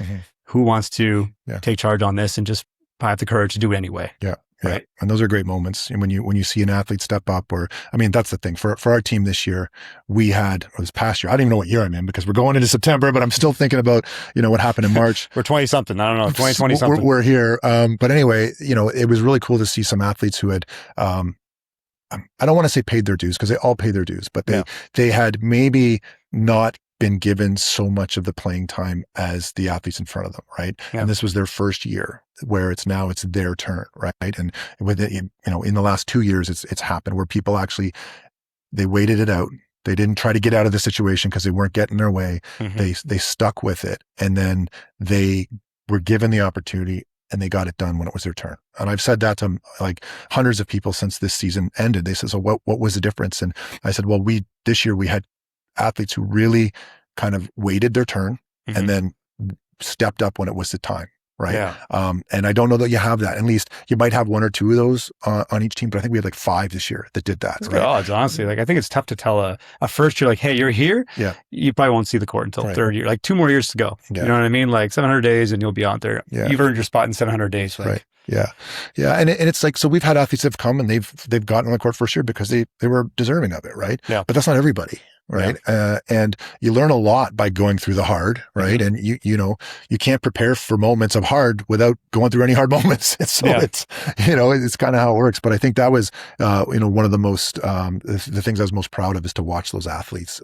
Who wants to take charge on this and just have the courage to do it anyway? Yeah. Right. And those are great moments. And when you see an athlete step up, that's the thing for our team this year, this past year, I don't even know what year I'm in because we're going into September, but I'm still thinking about, what happened in March. We're 20 something. I don't know. 2020 something. We're here. But anyway, it was really cool to see some athletes who had, I don't want to say paid their dues because they all pay their dues, but they had maybe not been given so much of the playing time as the athletes in front of them, right? Yeah. And this was their first year where it's their turn, right? And with it, in the last 2 years, it's happened where people actually, they waited it out. They didn't try to get out of the situation because they weren't getting their way. They stuck with it. And then they were given the opportunity and they got it done when it was their turn. And I've said that to like hundreds of people since this season ended. They said, so what was the difference? And I said, well, this year we had athletes who really kind of waited their turn and then stepped up when it was the time. Right. Yeah. And I don't know that you have that. At least you might have 1 or 2 of those on each team, but I think we had like 5 this year that did that. That's good odds, honestly. Like I think it's tough to tell a first year, like, hey, you're here. Yeah. You probably won't see the court until third year, like 2 more years to go. Yeah. You know what I mean? Like 700 days and you'll be out there. Yeah. You've earned your spot in 700 days. Like, right. Yeah. Yeah. And it's like, so we've had athletes that have come and they've gotten on the court first year because they were deserving of it. Right. Yeah. But that's not everybody. Right. Yeah. And you learn a lot by going through the hard, right? And you can't prepare for moments of hard without going through any hard moments. So it's kind of how it works. But I think that was, one of the most, the things I was most proud of is to watch those athletes,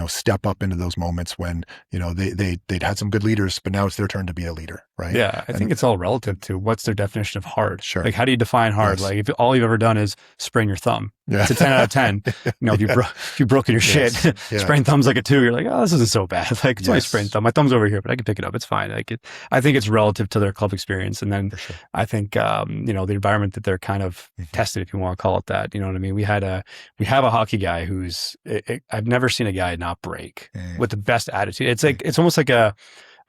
step up into those moments when, they'd had some good leaders, but now it's their turn to be a leader. Right. Yeah. I think it's all relative to what's their definition of hard. Sure. Like, how do you define hard? Yes. Like if all you've ever done is sprain your thumb, it's a 10 out of 10. If you've broken your shit, sprained thumb's like a 2. You're like, oh, this isn't so bad. Like it's only sprained thumb. My thumb's over here, but I can pick it up. It's fine. I think it's relative to their club experience. And then I think, the environment that they're kind of tested, if you want to call it that, you know what I mean? We have a hockey guy I've never seen a guy not break with the best attitude. It's like, it's almost like a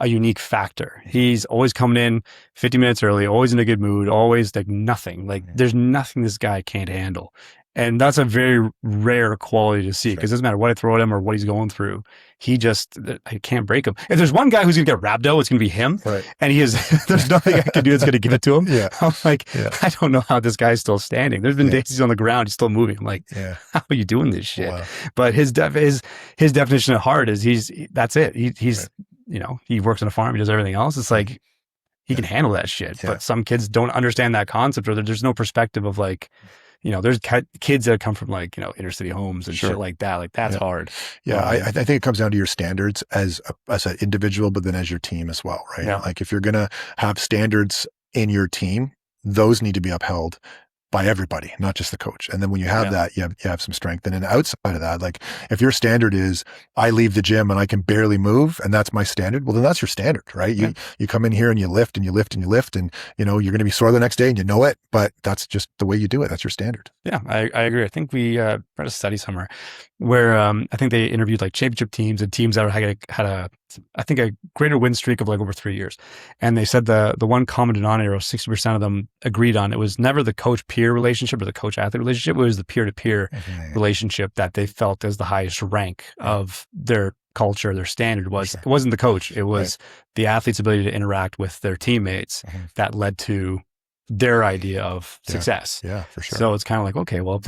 unique factor. He's always coming in 50 minutes early, always in a good mood, always like nothing. Like there's nothing this guy can't handle. And that's a very rare quality to see, because it doesn't matter what I throw at him or what he's going through. I can't break him. If there's one guy who's going to get rhabdo, it's going to be him. Right. And there's nothing I can do that's going to give it to him. Yeah. I'm like, I don't know how this guy's still standing. There's been days he's on the ground, he's still moving. I'm like, how are you doing this shit? Wow. But his definition of hard is that's it. He's he works on a farm, he does everything else. It's like, he can handle that shit. Yeah. But some kids don't understand that concept, or there's no perspective of like, there's kids that come from like, inner city homes and shit like that. Like that's hard. Yeah. I think it comes down to your standards as an individual, but then as your team as well, right? Yeah. Like if you're going to have standards in your team, those need to be upheld by everybody, not just the coach. And then when you have that, you have some strength. And then outside of that, like if your standard is I leave the gym and I can barely move and that's my standard, well, then that's your standard, right? You come in here and you lift and you lift and you lift and you're going to be sore the next day and you know it, but that's just the way you do it. That's your standard. Yeah, I agree. I think we read a study somewhere where I think they interviewed like championship teams and teams that had a greater win streak of like over 3 years. And they said the one common denominator, 60% of them agreed on, it was never the coach-peer relationship or the coach-athlete relationship. It was the peer-to-peer relationship that they felt as the highest rank of their culture, their standard was. It wasn't the coach. It was the athlete's ability to interact with their teammates that led to their idea of success. Yeah, for sure. So it's kind of like, okay, well,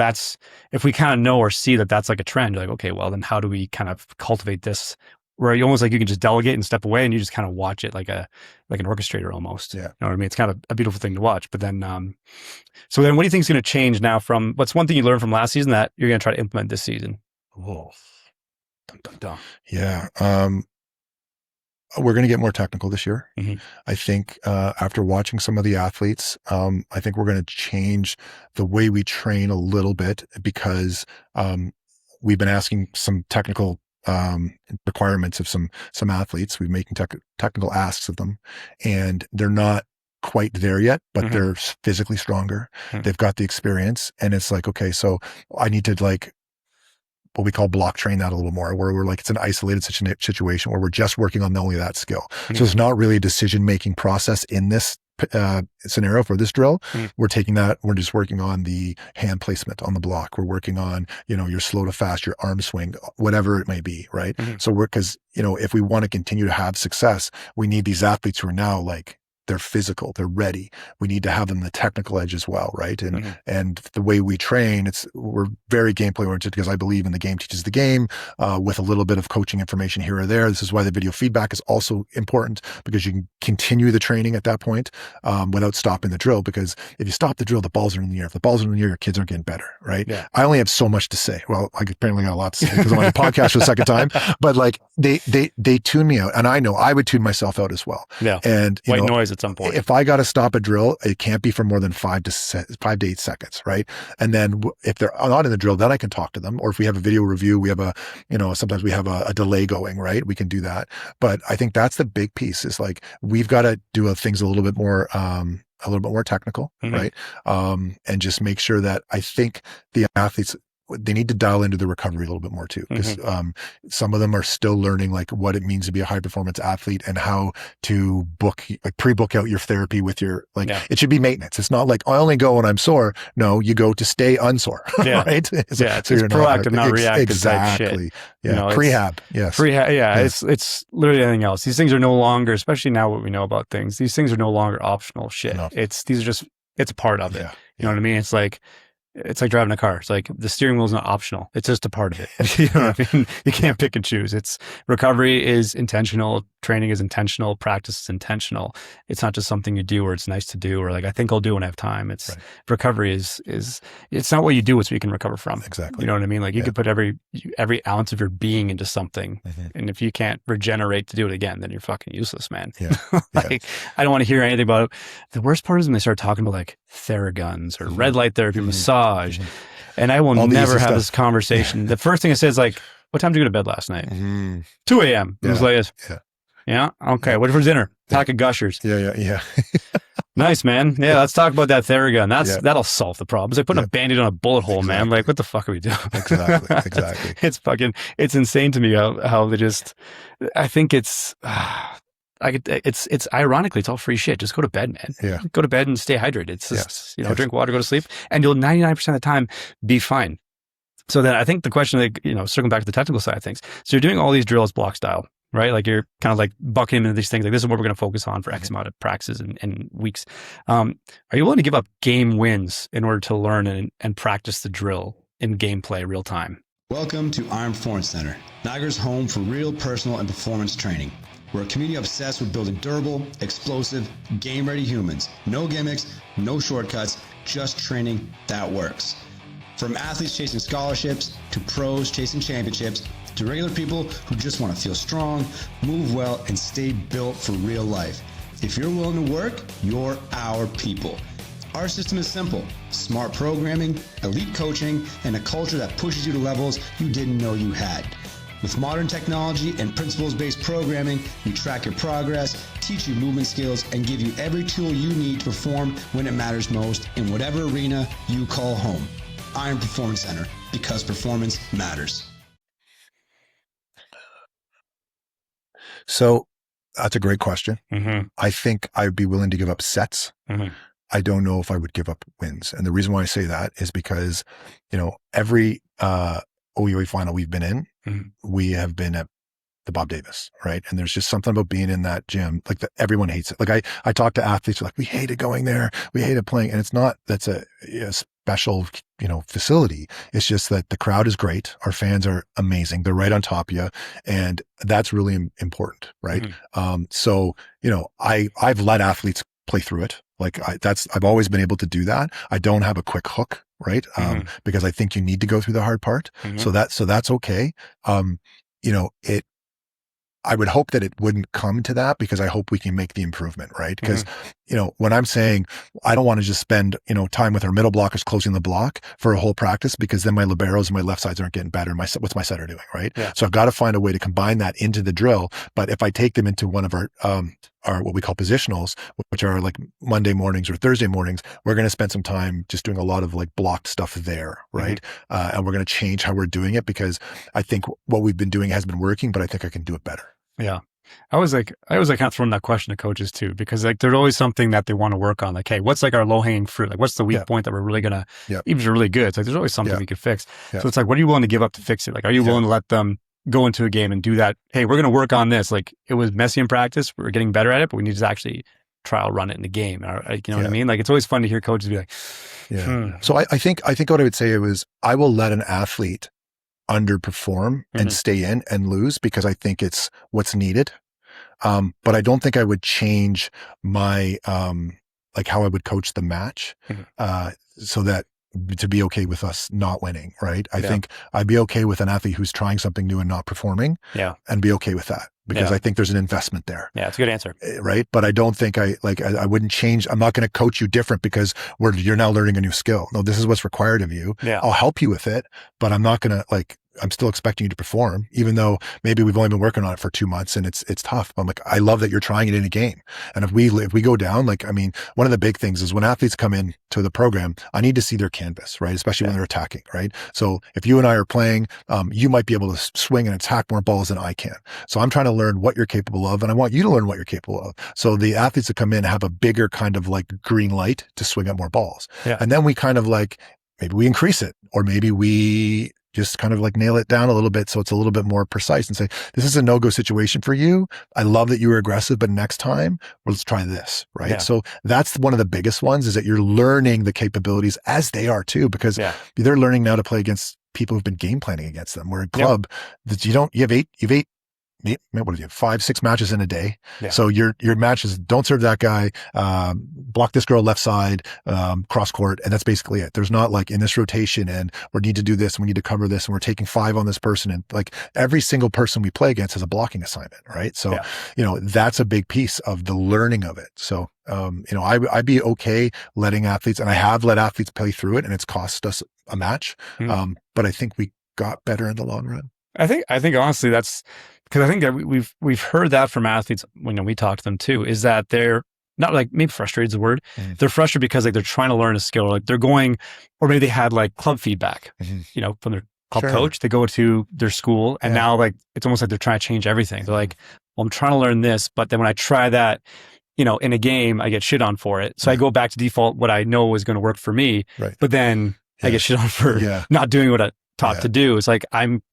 if we kind of know or see that that's like a trend, you're like, okay, well, then how do we kind of cultivate this where you almost like you can just delegate and step away and you just kind of watch it like an orchestrator almost. Yeah. You know what I mean? It's kind of a beautiful thing to watch. But then, so then what do you think is going to change now from, what's one thing you learned from last season that you're going to try to implement this season? Whoa. Dun, dun, dun. Yeah. We're going to get more technical this year. I think after watching some of the athletes, I think we're going to change the way we train a little bit because we've been asking some technical requirements of some athletes. We're making technical asks of them, and they're not quite there yet, but they're physically stronger. They've got the experience, and it's like, okay, so I need to like what we call block train that a little more, where we're like, it's an isolated situation where we're just working on only that skill. So it's not really a decision-making process in this scenario for this drill. We're taking that, we're just working on the hand placement on the block. We're working on, your slow to fast, your arm swing, whatever it may be. Right. So because, if we want to continue to have success, we need these athletes who are now like, they're physical, they're ready. We need to have them the technical edge as well, right? And and the way we train, we're very gameplay oriented because I believe in the game teaches the game with a little bit of coaching information here or there. This is why the video feedback is also important, because you can continue the training at that point without stopping the drill. Because if you stop the drill, the balls are in the air. If the balls are in the air, your kids aren't getting better, right? Yeah. I only have so much to say. Well, I apparently got a lot to say because I'm on the podcast for the second time. But like they tune me out, and I know I would tune myself out as well. Yeah. And white noise at some point. If I got to stop a drill, it can't be for more than 5 to 8 seconds, right? And then if they're not in the drill, then I can talk to them. Or if we have a video review, we have sometimes we have a delay going, right? We can do that. But I think that's the big piece is like, we've got to do things a little bit more technical, right? And just make sure that I think the athletes, they need to dial into the recovery a little bit more too, because some of them are still learning like what it means to be a high performance athlete and how to pre-book out your therapy with your it should be maintenance. It's not like I only go when I'm sore. No, you go to stay unsore, right? It's proactive, not reactive. Exactly. Type shit. Yeah, prehab. Yes. Prehab. Yeah, it's literally anything else. These things are no longer, especially now what we know about things. These things are no longer optional shit. No. It's a part of it. Yeah. You know what I mean? It's like driving a car. It's like the steering wheel is not optional. It's just a part of it. You know what I mean? You can't pick and choose. Recovery is intentional. Training is intentional. Practice is intentional. It's not just something you do or it's nice to do or like, I think I'll do when I have time. Recovery is it's not what you do, it's what you can recover from. Exactly. You know what I mean? Like you could put every ounce of your being into something. And if you can't regenerate to do it again, then you're fucking useless, man. Yeah. I don't want to hear anything about it. The worst part is when they start talking about like Theraguns or red light therapy, massage. And I will never have this conversation. The first thing I say is like, what time did you go to bed last night? 2 a.m. It was like, yeah. Okay. What for dinner? Pack of Gushers. Yeah. Nice, man. Yeah. Let's talk about that Theragun. That'll solve the problem. It's like putting a Band-Aid on a bullet hole, man. Like, what the fuck are we doing? Exactly. It's insane to me how they just, I think it's, it's ironically, it's all free shit. Just go to bed, man. Yeah. Go to bed and stay hydrated. It's just, Yes. drink water, go to sleep, and you'll 99% of the time be fine. So then I think the question, like, circling back to the technical side of things. So you're doing all these drills block style, right? Like you're kind of like bucketing into these things. Like this is what we're going to focus on for X amount of practices and weeks. Are you willing to give up game wins in order to learn and practice the drill in gameplay real time? Welcome to Iron Performance Center, Niagara's home for real personal and performance training. We're a community obsessed with building durable, explosive, game-ready humans. No gimmicks, no shortcuts, just training that works. From athletes chasing scholarships, to pros chasing championships, to regular people who just want to feel strong, move well, and stay built for real life. If you're willing to work, you're our people. Our system is simple: smart programming, elite coaching, and a culture that pushes you to levels you didn't know you had. With modern technology and principles-based programming, we track your progress, teach you movement skills, and give you every tool you need to perform when it matters most in whatever arena you call home. Iron Performance Center, because performance matters. So that's a great question. Mm-hmm. I think I'd be willing to give up sets. Mm-hmm. I don't know if I would give up wins. And the reason why I say that is because, every OUA final we've been in, we have been at the Bob Davis, right? And there's just something about being in that gym, like everyone hates it. Like I talk to athletes who are like, we hated going there, we hated playing. And it's not, that's a special, facility. It's just that the crowd is great. Our fans are amazing. They're right on top of you. And that's really important, right? Mm-hmm. I've let athletes play through it. Like I've always been able to do that. I don't have a quick hook, right? Because I think you need to go through the hard part. Mm-hmm. So that's okay. I would hope that it wouldn't come to that, because I hope we can make the improvement, right? Because, when I'm saying I don't want to just spend, time with our middle blockers closing the block for a whole practice, because then my liberos and my left sides aren't getting better. What's my setter doing, right? Yeah. So I've got to find a way to combine that into the drill. But if I take them into one of our what we call positionals, which are like Monday mornings or Thursday mornings, we're going to spend some time just doing a lot of like blocked stuff there, right? And we're going to change how we're doing it, because I think what we've been doing has been working, but I think I can do it better. Yeah. I was kind of throwing that question to coaches too, because like there's always something that they want to work on. Like, hey, what's like our low hanging fruit? Like what's the weak point that we're really going to, even if you're really good, it's like, there's always something we could fix. So it's like, what are you willing to give up to fix it? Like, are you willing to let them go into a game and do that? Hey, we're going to work on this. Like it was messy in practice. We're getting better at it, but we need to actually trial run it in the game. Or, you know what I mean? Like it's always fun to hear coaches be like, So I think what I would say was, I will let an athlete underperform and stay in and lose, because I think it's what's needed. But I don't think I would change my, like how I would coach the match, so that to be okay with us not winning. Right. I think I'd be okay with an athlete who's trying something new and not performing, and be okay with that, because I think there's an investment there. Yeah. It's a good answer. Right. But I don't think I wouldn't change. I'm not going to coach you different because you're now learning a new skill. No, this is what's required of you. Yeah. I'll help you with it, but I'm not going to I'm still expecting you to perform, even though maybe we've only been working on it for 2 months and it's tough. I'm like, I love that you're trying it in a game. And if we go down, one of the big things is when athletes come in to the program, I need to see their canvas, right? Especially when they're attacking, right? So if you and I are playing, you might be able to swing and attack more balls than I can. So I'm trying to learn what you're capable of, and I want you to learn what you're capable of. So the athletes that come in have a bigger kind of like green light to swing at more balls. Yeah. And then we kind of maybe we increase it, or maybe we just kind of nail it down a little bit so it's a little bit more precise and say, this is a no-go situation for you. I love that you were aggressive, but next time, let's try this, right? Yeah. So that's one of the biggest ones, is that you're learning the capabilities as they are too, because they're learning now to play against people who've been game planning against them. We're a club that you have eight, what do you have, 5-6 matches in a day. Yeah. So your matches, don't serve that guy, block this girl left side, cross court. And that's basically it. There's not in this rotation and we need to do this and we need to cover this and we're taking 5 on this person. And every single person we play against has a blocking assignment, right? So, that's a big piece of the learning of it. So, I'd be okay letting athletes, and I have let athletes play through it and it's cost us a match. But I think we got better in the long run. I think honestly, that's because I think that we've heard that from athletes when we talk to them too, is that they're not maybe frustrated is the word. They're frustrated because they're trying to learn a skill, or they're going, or maybe they had club feedback, from their called Sure. Coach. They go to their school and now like, it's almost like they're trying to change everything. They're like, well, I'm trying to learn this, but then when I try that, in a game, I get shit on for it. So I go back to default what I know is going to work for me, but then I get shit on for not doing what I taught to do. It's like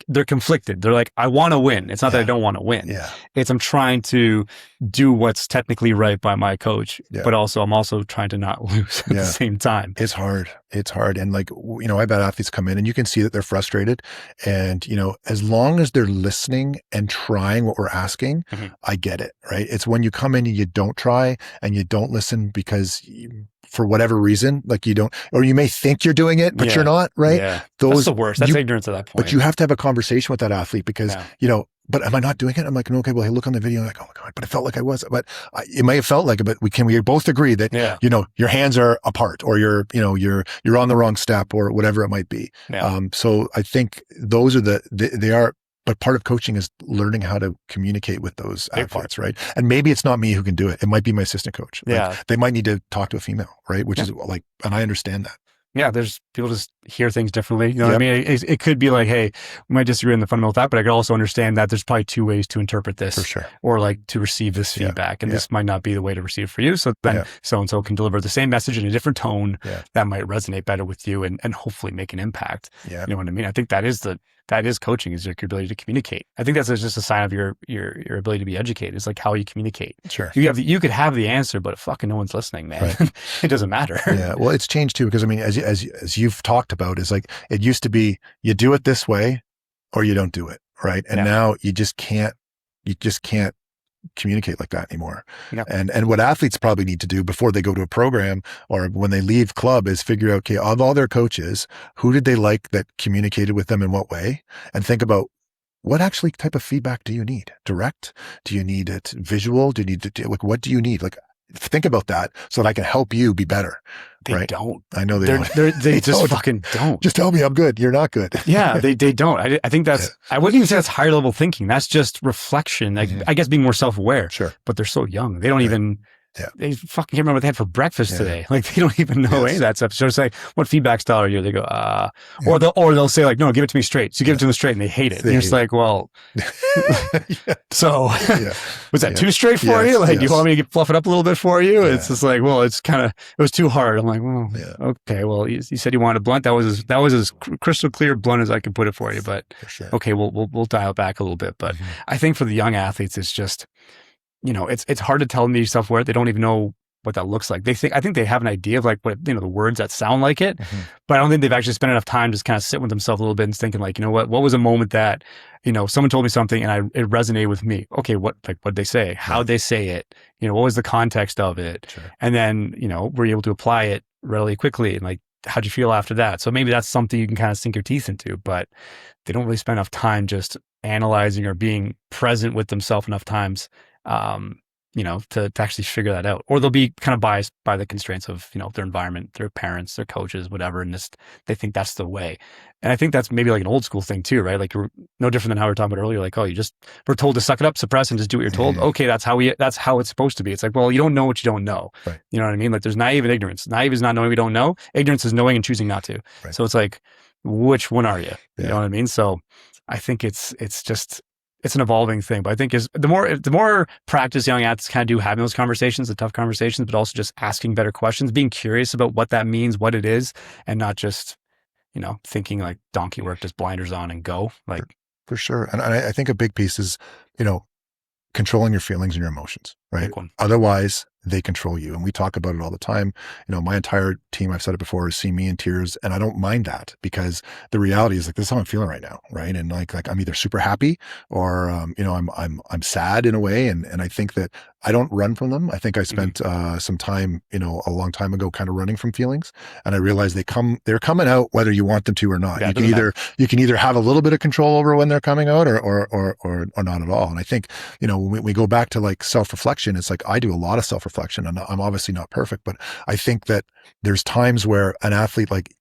they're conflicted. They're like, I want to win. It's not that I don't want to win. It's I'm trying to do what's technically right by my coach, but also I'm also trying to not lose at the same time. It's hard. It's hard. And like, I've had athletes come in and you can see that they're frustrated. And, as long as they're listening and trying what we're asking, I get it, right? It's when you come in and you don't try and you don't listen because for whatever reason, like you don't, or you may think you're doing it, but you're not, right? Yeah. That's the worst. That's ignorance at that point. But you have to have a conversation with that athlete because, but am I not doing it? I'm like, okay, well, hey, look on the video. I'm like, oh my God, but it felt like I was, but it may have felt like it, but we both agree that, your hands are apart or you're on the wrong step or whatever it might be. So I think those are they are, but part of coaching is learning how to communicate with those athletes, right? And maybe it's not me who can do it. It might be my assistant coach. Like, they might need to talk to a female, right? Which is like, and I understand that. Yeah, there's people just hear things differently. You know what I mean? It could be like, hey, we might disagree on the fundamental fact, but I could also understand that there's probably two ways to interpret this. For sure. Or like to receive this feedback. And this might not be the way to receive for you. So then so-and-so can deliver the same message in a different tone that might resonate better with you and hopefully make an impact. You know what I mean? I think that is coaching, is your ability to communicate. I think that's just a sign of your ability to be educated. It's like how you communicate. Sure. You could have the answer, but fucking no one's listening, man. Right. It doesn't matter. Yeah. Well, it's changed too, because I mean, as you've talked about, is like, it used to be, you do it this way or you don't do it. Right. And now you just can't communicate like that anymore. And what athletes probably need to do before they go to a program or when they leave club is figure out, okay, of all their coaches, who did they like that communicated with them in what way? And think about, what actually type of feedback do you need? Direct? Do you need it visual? Do you need to, like, what do you need? Like, think about that so that I can help you be better. They don't. I know they don't. They just fucking don't. Just tell me I'm good. You're not good. Yeah, they don't. I think that's, I wouldn't even say that's higher level thinking. That's just reflection. Like, I guess being more self-aware. Sure. But they're so young. They don't even, they fucking can't remember what they had for breakfast today. Like, they don't even know any of that stuff. So it's like, what feedback style are you? They go, or they'll say like, no, give it to me straight. So you give it to them straight and they hate it. And you're just like, well, so was that too straight for you? Like, do you want me to fluff it up a little bit for you? It's just like, well, it was too hard. I'm like, well, okay, well, you said you wanted a blunt. That was as crystal clear blunt as I could put it for you. But okay, we'll dial it back a little bit. But I think for the young athletes, it's just, it's hard to tell them to be self-aware. They don't even know what that looks like. I think they have an idea of like what, the words that sound like it, but I don't think they've actually spent enough time just kind of sitting with themselves a little bit and thinking like, what was a moment that, someone told me something and it resonated with me. Okay. What'd they say? How'd they say it? What was the context of it? Sure. And then, were you able to apply it really quickly? And like, how'd you feel after that? So maybe that's something you can kind of sink your teeth into, but they don't really spend enough time just analyzing or being present with themselves enough times, to actually figure that out. Or they'll be kind of biased by the constraints of, their environment, their parents, their coaches, whatever. And they think that's the way. And I think that's maybe like an old school thing too, right? Like no different than how we were talking about earlier. Like, oh, we're told to suck it up, suppress, and just do what you're told. Okay, that's how it's supposed to be. It's like, well, you don't know what you don't know. Right. You know what I mean? Like there's naive and ignorance. Naive is not knowing we don't know. Ignorance is knowing and choosing not to. Right. So it's like, which one are you? You know what I mean? So I think it's an evolving thing, but I think is the more practice young athletes kind of do having those conversations, the tough conversations, but also just asking better questions, being curious about what that means, what it is, and not just, thinking like donkey work, just blinders on and go. Like for sure. And I think a big piece is, controlling your feelings and your emotions, right? Otherwise they control you. And we talk about it all the time. My entire team, I've said it before, is seeing me in tears. And I don't mind that because the reality is like, this is how I'm feeling right now. Right. And like I'm either super happy or, I'm sad in a way. And I think that I don't run from them. I think I spent, some time, a long time ago, kind of running from feelings. And I realized they're coming out whether you want them to or not. You can either have a little bit of control over when they're coming out or not at all. And I think, when we go back to like self-reflection, it's like I do a lot of self-reflection and I'm obviously not perfect, but I think that there's times where an athlete, like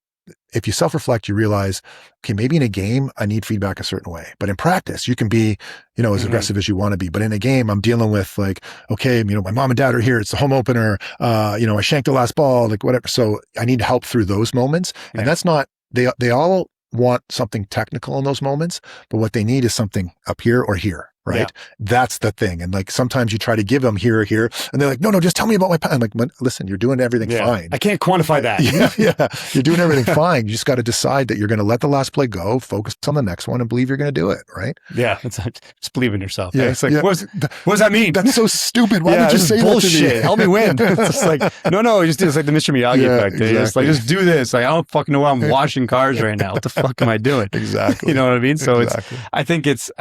if you self-reflect, you realize, okay, maybe in a game, I need feedback a certain way, but in practice, you can be, as aggressive as you want to be. But in a game, I'm dealing with like, okay, my mom and dad are here. It's the home opener. I shanked the last ball, like whatever. So I need help through those moments. And that's not, they all want something technical in those moments, but what they need is something up here or here. Right. Yeah. That's the thing. And like, sometimes you try to give them here or here and they're like, no, just tell me about my I'm like, listen, you're doing everything fine. I can't quantify that. Yeah. You're doing everything fine. You just got to decide that you're going to let the last play go, focus on the next one and believe you're going to do it. Right. Yeah. Just believe in yourself. Yeah. Right? It's like, what does that mean? That's so stupid. Why would you say bullshit. That to me? Help me win. It's just like, no, it's like the Mr. Miyagi effect. Exactly. Just do this. Like, I don't fucking know why I'm washing cars right now. What the fuck am I doing? Exactly. You know what I mean? So I think that's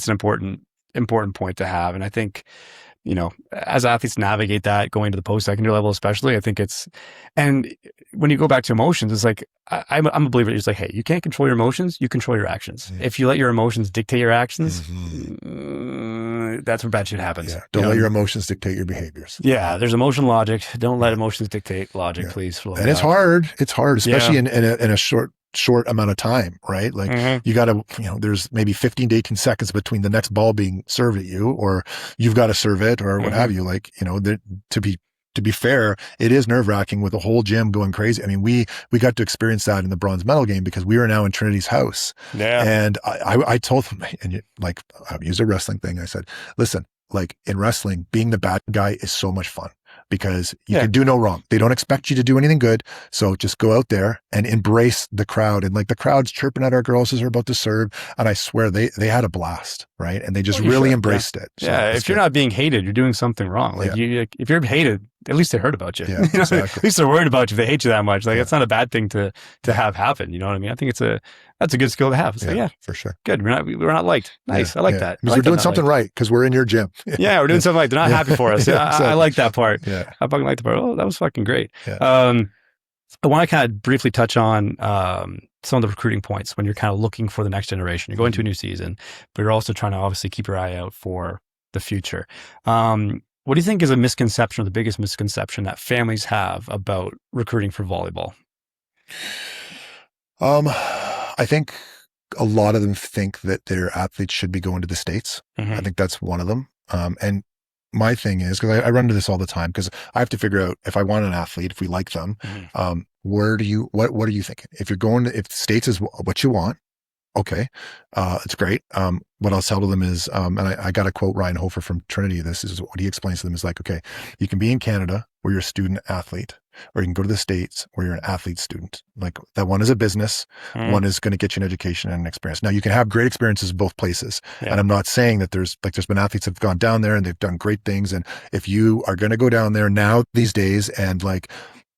an important point to have. And I think, as athletes navigate that going to the post-secondary level, especially, I think and when you go back to emotions, it's like, I'm a believer. It's like, hey, you can't control your emotions. You control your actions. If you let your emotions dictate your actions, that's where bad shit happens. Yeah. Don't let your emotions dictate your behaviors. Yeah. There's emotion logic. Don't let emotions dictate logic, please. And it's hard. It's hard, especially in a short amount of time, right? Like you got to, there's maybe 15 to 18 seconds between the next ball being served at you, or you've got to serve it, or what have you. Like, to be fair, it is nerve wracking with the whole gym going crazy. I mean, we got to experience that in the bronze medal game because we were now in Trinity's house. Yeah. And I told them, and like, I've used a wrestling thing. I said, listen, like in wrestling, being the bad guy is so much fun because you can do no wrong. They don't expect you to do anything good. So just go out there and embrace the crowd. And like the crowd's chirping at our girls as they're about to serve. And I swear they had a blast, right? And they just really embraced it. So if you're not being hated, you're doing something wrong. Like if you're hated, at least they heard about you. Yeah, exactly. At least they're worried about you if they hate you that much. Like it's not a bad thing to have happen. You know what I mean? I think that's a good skill to have. So for sure. Good. We're not liked. Nice. I like that. Because we're doing something right because we're in your gym. We're doing something right. They're not happy for us. Exactly. I like that part. Yeah. I fucking like the part. Oh, that was fucking great. Yeah. I want to kind of briefly touch on some of the recruiting points when you're kind of looking for the next generation. You're going to a new season, but you're also trying to obviously keep your eye out for the future. What do you think is a misconception or the biggest misconception that families have about recruiting for volleyball? I think a lot of them think that their athletes should be going to the States. I think that's one of them. And my thing is, because I run into this all the time, because I have to figure out if I want an athlete, if we like them, what are you thinking? If you're going to, if the States is what you want, okay, it's great. What I'll tell to them is, and I got to quote Ryan Hofer from Trinity. This is what he explains to them is like, okay, you can be in Canada where you're a student athlete, or you can go to the States where you're an athlete student. Like that one is a business, one is going to get you an education and an experience. Now you can have great experiences in both places. And I'm not saying that there's been athletes that have gone down there and they've done great things. And if you are going to go down there now these days and like,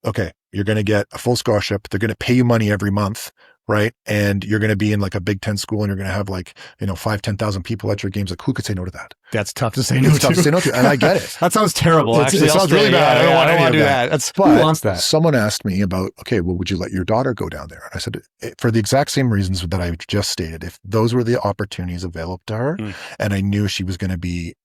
okay, you're going to get a full scholarship, they're going to pay you money every month, right? And you're going to be in like a Big Ten school and you're going to have like, 5,000-10,000 people at your games. Like who could say no to that? That's tough to say no to. It's tough to say no to. And I get it. That sounds terrible. Actually, it sounds really bad. I don't want to do that. Who wants that? Someone asked me about, okay, well, would you let your daughter go down there? And I said, for the exact same reasons that I just stated, if those were the opportunities available to her and I knew she was going to be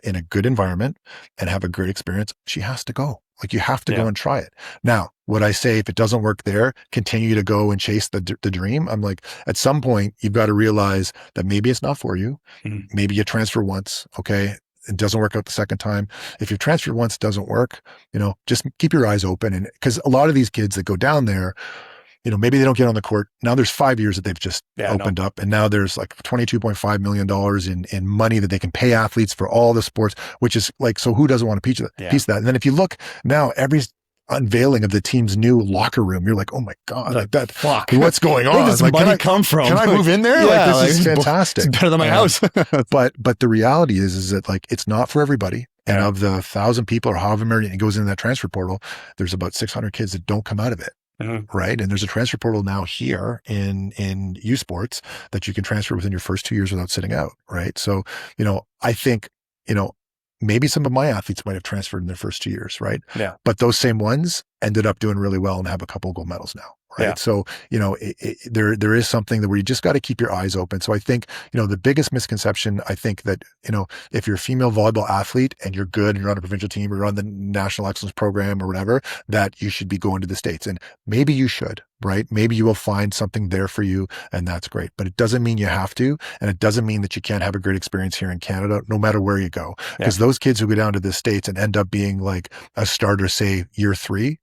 in a good environment and have a great experience, she has to go. Like you have to go and try it. Now, would I say if it doesn't work there, continue to go and chase the dream? I'm like, at some point, you've got to realize that maybe it's not for you. Maybe you transfer once. Okay. It doesn't work out the second time. If you transfer once, it doesn't work, just keep your eyes open. And because a lot of these kids that go down there, maybe they don't get on the court. Now there's 5 years that they've just opened up. And now there's like $22.5 million in money that they can pay athletes for all the sports, which is like, so who doesn't want a piece of that? And then if you look now, every unveiling of the team's new locker room, you're like, oh my God, like that, fuck, what's going on? Where does like, money come from? Can I move in there? This is fantastic. It's better than my house. But the reality is that like, it's not for everybody. And of the 1,000 people or however many it goes in that transfer portal, there's about 600 kids that don't come out of it. Right. And there's a transfer portal now here in U Sports that you can transfer within your first 2 years without sitting out. Right. So, I think, maybe some of my athletes might have transferred in their first 2 years. Right. Yeah. But those same ones ended up doing really well and have a couple of gold medals now. Right. Yeah. So, there is something that where you just got to keep your eyes open. So I think, the biggest misconception, I think that, if you're a female volleyball athlete and you're good and you're on a provincial team or you're on the National Excellence Program or whatever, that you should be going to the States. And maybe you should, right? Maybe you will find something there for you and that's great. But it doesn't mean you have to. And it doesn't mean that you can't have a great experience here in Canada, no matter where you go. Because those kids who go down to the States and end up being like a starter, say year 3,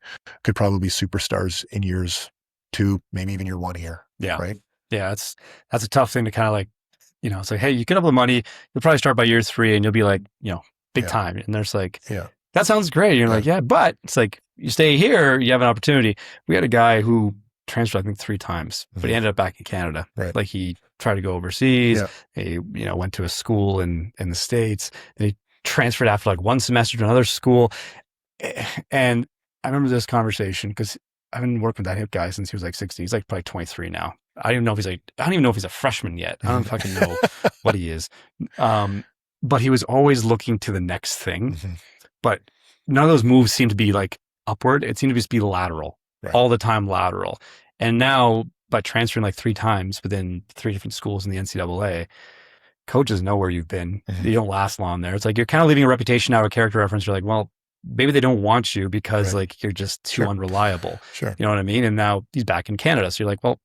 could probably be superstars in years 2, maybe even year 1 here. Yeah. Right. Yeah, that's a tough thing to kind of like, it's like, hey, you get up the money, you'll probably start by year 3 and you'll be like, big time. And there's like, that sounds great. And you're like, yeah, but it's like you stay here, you have an opportunity. We had a guy who transferred, I think 3 times, but he ended up back in Canada. Right. Like he tried to go overseas. He, went to a school in the States, and he transferred after like 1 semester to another school. And I remember this conversation because I've been working with that hip guy since he was like 16. He's like probably 23 now. I don't even know if he's a freshman yet. I don't fucking know what he is. But he was always looking to the next thing. But none of those moves seemed to be like upward. It seemed to just be lateral, all the time lateral. And now by transferring like 3 times within 3 different schools in the NCAA, coaches know where you've been. You don't last long there. It's like you're kind of leaving a reputation out of a character reference. You're like, well, maybe they don't want you because like you're just too unreliable. You know what I mean? And now he's back in Canada. So you're like, well,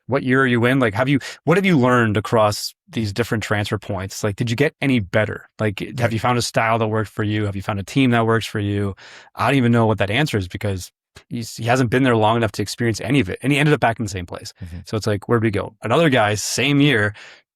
what year are you in? Like, what have you learned across these different transfer points? Like, did you get any better? Like, have you found a style that worked for you? Have you found a team that works for you? I don't even know what that answer is because he hasn't been there long enough to experience any of it. And he ended up back in the same place. So it's like, where'd we go? Another guy, same year,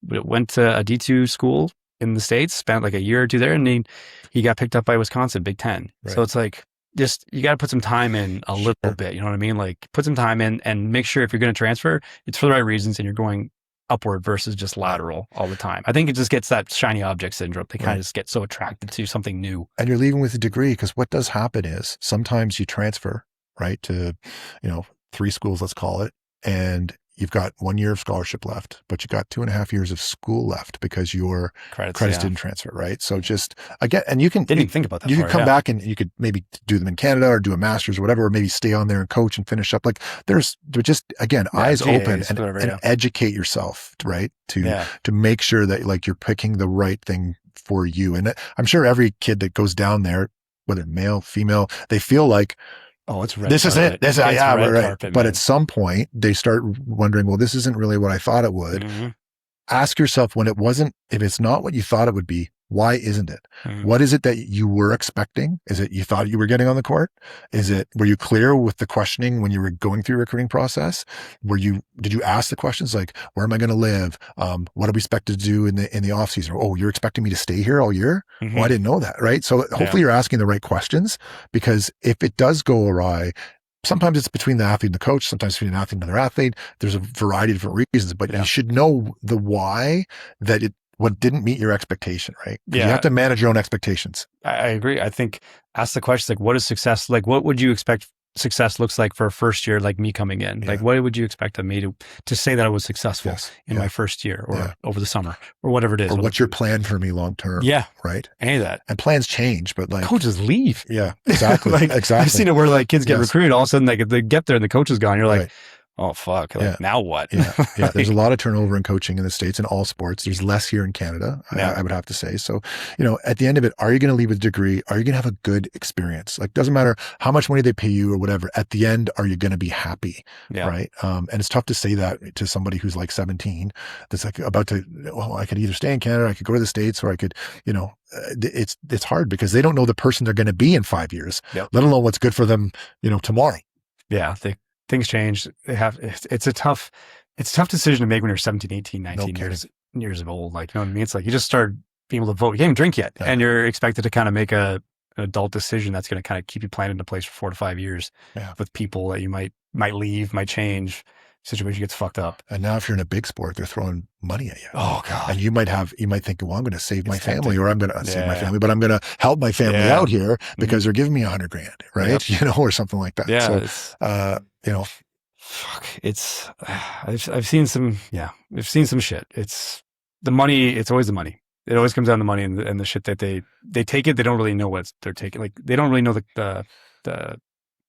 went to a D2 school in the States, spent like a year or 2 there, and he got picked up by Wisconsin, Big Ten. So it's like, just, you got to put some time in a little bit, you know what I mean? Like put some time in and make sure if you're going to transfer, it's for the right reasons and you're going upward versus just lateral all the time. I think it just gets that shiny object syndrome. They kind of just get so attracted to something new. And you're leaving with a degree because what does happen is sometimes you transfer, right, to, 3 schools, let's call it, and you've got 1 year of scholarship left, but you got 2.5 years of school left because your credits didn't transfer, right? So just again, and you can didn't even think about that. You can come back and you could maybe do them in Canada or do a master's or whatever, or maybe stay on there and coach and finish up. Like they're just again, eyes open and educate yourself, right? To make sure that like you're picking the right thing for you. And I'm sure every kid that goes down there, whether male, female, they feel like, oh, it's red. This carpet. is it. This is right. Carpet, but at some point, they start wondering, well, this isn't really what I thought it would. Ask yourself when it wasn't, if it's not what you thought it would be, why isn't it? What is it that you were expecting? Is it you thought you were getting on the court? Were you clear with the questioning when you were going through your recruiting process? Did you ask the questions like, where am I going to live? What are we expected to do in the off season? Oh, you're expecting me to stay here all year? Oh, I didn't know that. Right. So hopefully you're asking the right questions, because if it does go awry, sometimes it's between the athlete and the coach, sometimes between an athlete and another athlete. There's a variety of different reasons, but you should know the why what didn't meet your expectation, right? You have to manage your own expectations. I agree. I think ask the questions like, what is success? Like, what would you expect success looks like for a first year, like me coming in? Like, what would you expect of me to say that I was successful in my first year or over the summer or whatever it is? Or what's your plan for me long term? Yeah. Right. Any of that. And plans change, but like coaches leave. Yeah, exactly. Exactly. I've seen it where like kids get recruited, all of a sudden they get there and the coach is gone. You're like, oh, fuck. Like, now what? There's a lot of turnover in coaching in the States in all sports. There's less here in Canada, I would have to say. So, at the end of it, are you going to leave with a degree? Are you going to have a good experience? Like, doesn't matter how much money they pay you or whatever. At the end, are you going to be happy? Right. And it's tough to say that to somebody who's like 17, that's like about to, I could either stay in Canada, I could go to the States, or I could, it's hard because they don't know the person they're going to be in 5 years, let alone what's good for them, tomorrow. Yeah. Things change. It's a tough decision to make when you're 17, 18, 19 years of old. Like, you know what I mean? It's like you just start being able to vote. You can't even drink yet. And you're expected to kind of make an adult decision that's going to kind of keep you planted into place for 4 to 5 years with people that you might leave, might change. Situation gets fucked up. And now if you're in a big sport, they're throwing money at you. Oh God. And you might think, well, I'm going to save my family, or I'm going to save my family, but I'm going to help my family out here because they're giving me $100,000, right? Or something like that. Yeah. So, fuck. It's, I've seen some shit. It's the money. It's always the money. It always comes down to money and the shit that they take it. They don't really know what they're taking. Like they don't really know the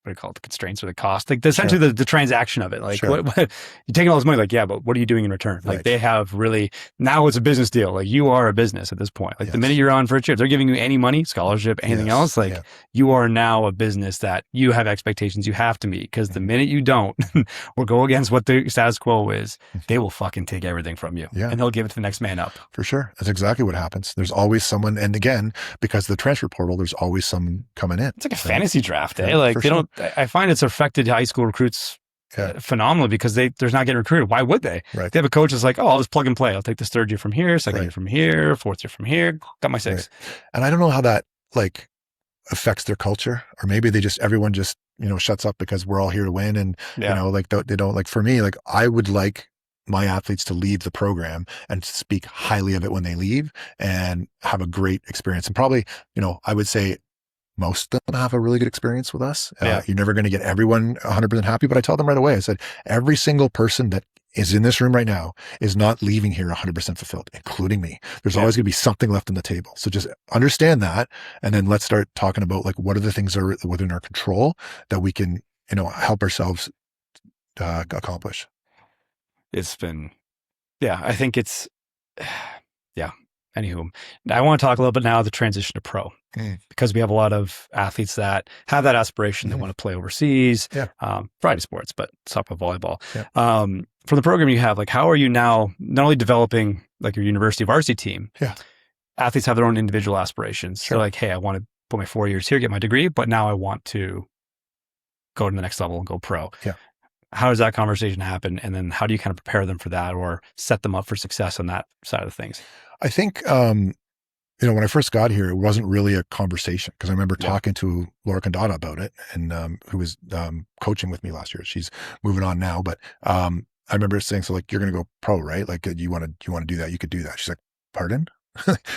what do you call it? The constraints or the cost, like essentially the transaction of it. Like what you're taking all this money, like, but what are you doing in return? Like they have really, now it's a business deal. Like you are a business at this point. Like the minute you're on for a trip, they're giving you any money, scholarship, anything else. Like you are now a business that you have expectations you have to meet, because the minute you don't or go against what the status quo is, they will fucking take everything from you and they'll give it to the next man up. For sure. That's exactly what happens. There's always someone. And again, because of the transfer portal, there's always someone coming in. It's like a fantasy draft, eh? Like they don't, I find it's affected high school recruits phenomenally because they're not getting recruited. Why would they? Right. They have a coach that's like, oh, I'll just plug and play. I'll take this third year from here, second year from here, fourth year from here. Got my 6. Right. And I don't know how that like affects their culture, or maybe everyone just, shuts up because we're all here to win. And, like they don't, like for me, like I would like my athletes to leave the program and speak highly of it when they leave and have a great experience. And probably, I would say most of them have a really good experience with us. You're never going to get everyone 100% happy, but I tell them right away, I said, every single person that is in this room right now is not leaving here 100% fulfilled, including me. There's always going to be something left on the table. So just understand that. And then let's start talking about like, what are the things that are within our control that we can, help ourselves accomplish. It's been, I think it's, Anywho, I want to talk a little bit now of the transition to pro because we have a lot of athletes that have that aspiration. They want to play overseas, variety of sports, but let's talk about volleyball. From the program you have, like, how are you now not only developing like your university varsity team? Athletes have their own individual aspirations. They're like, hey, I want to put my 4 years here, get my degree, but now I want to go to the next level and go pro. How does that conversation happen? And then how do you kind of prepare them for that or set them up for success on that side of things? I think, when I first got here, it wasn't really a conversation because I remember talking to Laura Condata about it and who was coaching with me last year. She's moving on now, but I remember saying, so like, you're going to go pro, right? Like you want to do that? You could do that. She's like, pardon?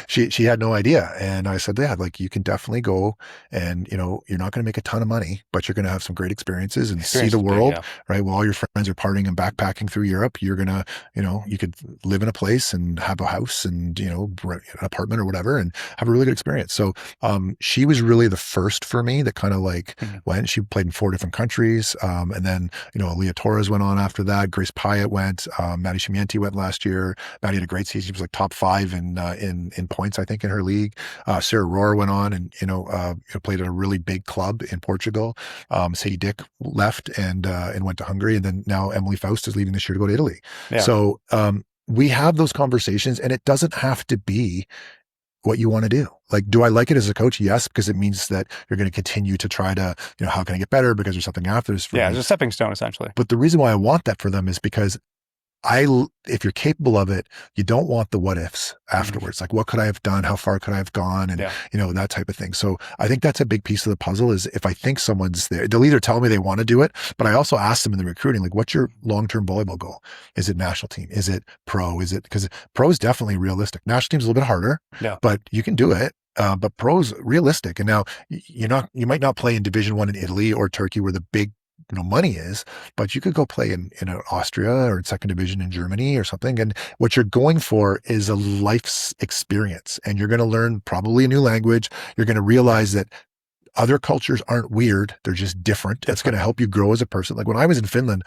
she had no idea. And I said, like you can definitely go and, you're not going to make a ton of money, but you're going to have some great experiences and see the world, right? While all your friends are partying and backpacking through Europe, you're going to, you could live in a place and have a house and, an apartment or whatever and have a really good experience. So, she was really the first for me that kind of like went. She played in 4 different countries. And then, Leah Torres went on after that. Grace Pyatt went, Maddie Shimienti went last year. Maddie had a great season. She was like top 5 in points, I think, in her league. Sarah Rohr went on and, played at a really big club in Portugal. Sadie Dick left and went to Hungary. And then now Emily Faust is leaving this year to go to Italy. So, we have those conversations and it doesn't have to be what you want to do. Like, do I like it as a coach? Yes, because it means that you're going to continue to try to, how can I get better? Because there's something after this. It's a stepping stone, essentially. But the reason why I want that for them is because if you're capable of it, you don't want the what ifs afterwards. Like, what could I have done? How far could I have gone? And, that type of thing. So I think that's a big piece of the puzzle is if I think someone's there, they'll either tell me they want to do it, but I also ask them in the recruiting, like, what's your long-term volleyball goal? Is it national team? Is it pro? Because pro is definitely realistic. National team's a little bit harder, but you can do it. But pro's realistic. And now you might not play in Division I in Italy or Turkey where the big money is, but you could go play in Austria or in second division in Germany or something. And what you're going for is a life's experience. And you're going to learn probably a new language. You're going to realize that other cultures aren't weird. They're just different. That's going to help you grow as a person. Like when I was in Finland,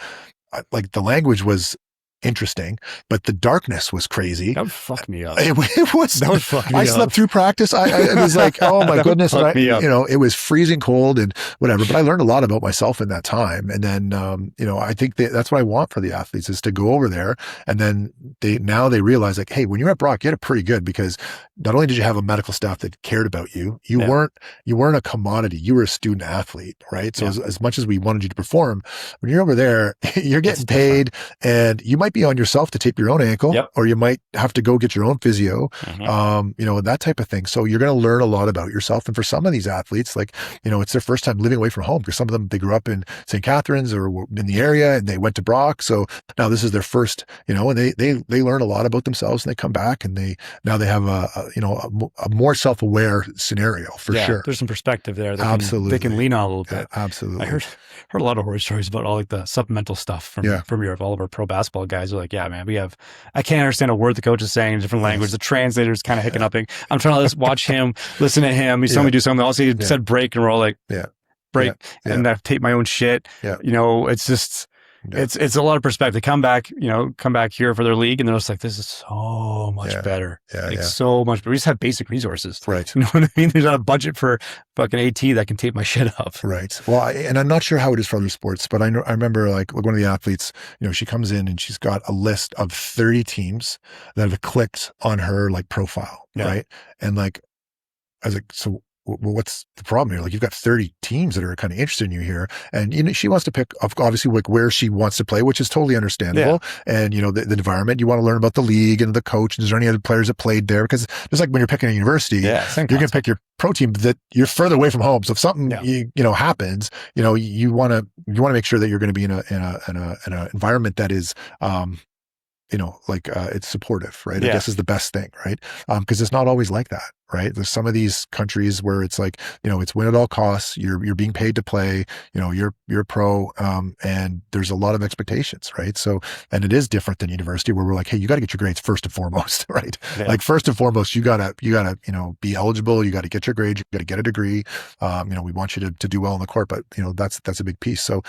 like the language was interesting, but the darkness was crazy. That would fuck me up. It was. That would fuck me up. I slept through practice. It was like, oh my goodness. And it was freezing cold and whatever, but I learned a lot about myself in that time. And then, I think that's what I want for the athletes is to go over there. And then they realize like, hey, when you're at Brock, you had it pretty good because not only did you have a medical staff that cared about you, you weren't a commodity. You were a student athlete, right? So as much as we wanted you to perform, when you're over there, you're getting paid and you might be on yourself to tape your own ankle, or you might have to go get your own physio, that type of thing. So you're going to learn a lot about yourself. And for some of these athletes, like, it's their first time living away from home because some of them, they grew up in St. Catharines or in the area and they went to Brock. So now this is their first, and they learn a lot about themselves and they come back and they have a more self-aware scenario for sure. There's some perspective there. Absolutely. They can lean on a little bit. Absolutely. I heard a lot of horror stories about all like the supplemental stuff from Europe. All of our pro basketball guys are like, yeah, man, I can't understand a word the coach is saying in a different language. The translator's kind of hiccuping. I'm trying to just watch him, listen to him. He's telling me to do something else. He said break and we're all like, break. And I tape my own shit. It's just, it's a lot of perspective. Come back here for their league and they're just like, this is so much better. So much better. We just have basic resources. Right. You know what I mean? There's not a budget for fucking AT that can tape my shit up. Right. Well, and I'm not sure how it is for other sports, but I remember like one of the athletes, she comes in and she's got a list of 30 teams that have clicked on her like profile. Right. And like, I was like, so what's the problem here? Like, you've got 30 teams that are kind of interested in you here. And, she wants to pick, obviously, like where she wants to play, which is totally understandable. Yeah. And, the environment, you want to learn about the league and the coach. And is there any other players that played there? Because just like when you're picking a university, you're going to pick your pro team that you're further away from home. So if something, happens, you want to make sure that you're going to be in an environment that is, it's supportive, right? I guess is the best thing, right? Because it's not always like that, right? There's some of these countries where it's like, it's win at all costs. You're being paid to play, you're pro, and there's a lot of expectations, right? So, and it is different than university where we're like, hey, you got to get your grades first and foremost, right? Yeah. Like first and foremost, you gotta, be eligible. You got to get your grades. You got to get a degree. We want you to do well on the court, but that's a big piece. So,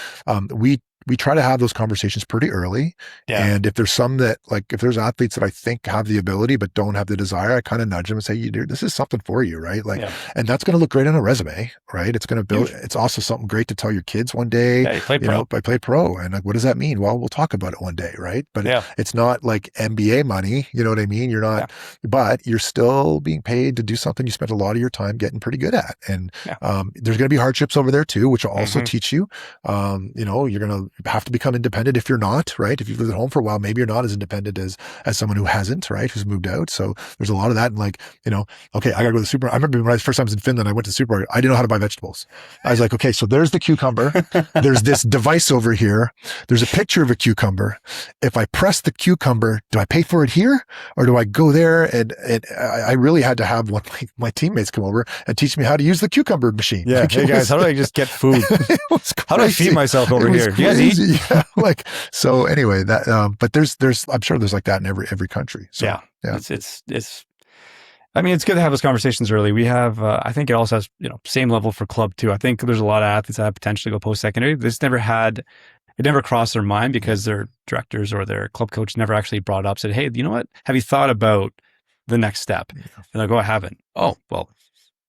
we try to have those conversations pretty early. Yeah. And if there's some that, like, if there's athletes that I think have the ability but don't have the desire, I kind of nudge them and say, dude, this is something for you, right? Like, and that's going to look great on a resume, right? It's going to build, it's also something great to tell your kids one day, I play pro. And like, what does that mean? Well, we'll talk about it one day, right? But it's not like MBA money, you know what I mean? You're not, but you're still being paid to do something you spent a lot of your time getting pretty good at. And there's going to be hardships over there too, which will also teach you, you're going to have to become independent if you're not, right? If you've lived at home for a while, maybe you're not as independent as someone who hasn't, right? Who's moved out. So there's a lot of that. And like, okay, I gotta go to the supermarket. I remember when I first time was in Finland, I went to the supermarket. I didn't know how to buy vegetables. I was like, okay, so there's the cucumber. There's this device over here. There's a picture of a cucumber. If I press the cucumber, do I pay for it here? Or do I go there? And I really had to have one of my teammates come over and teach me how to use the cucumber machine. Yeah. Like, hey guys, how do I just get food? How do I feed myself over here? You guys eat? Yeah, like, so anyway, that, but there's, I'm sure there's like that in every country. So, yeah. It's, I mean, it's good to have those conversations early. We have, I think it also has, same level for club too. I think there's a lot of athletes that have potentially go post-secondary. It never crossed their mind because their directors or their club coach never actually brought it up, said, hey, you know what? Have you thought about the next step? Yeah. And I go, I haven't. Oh, well,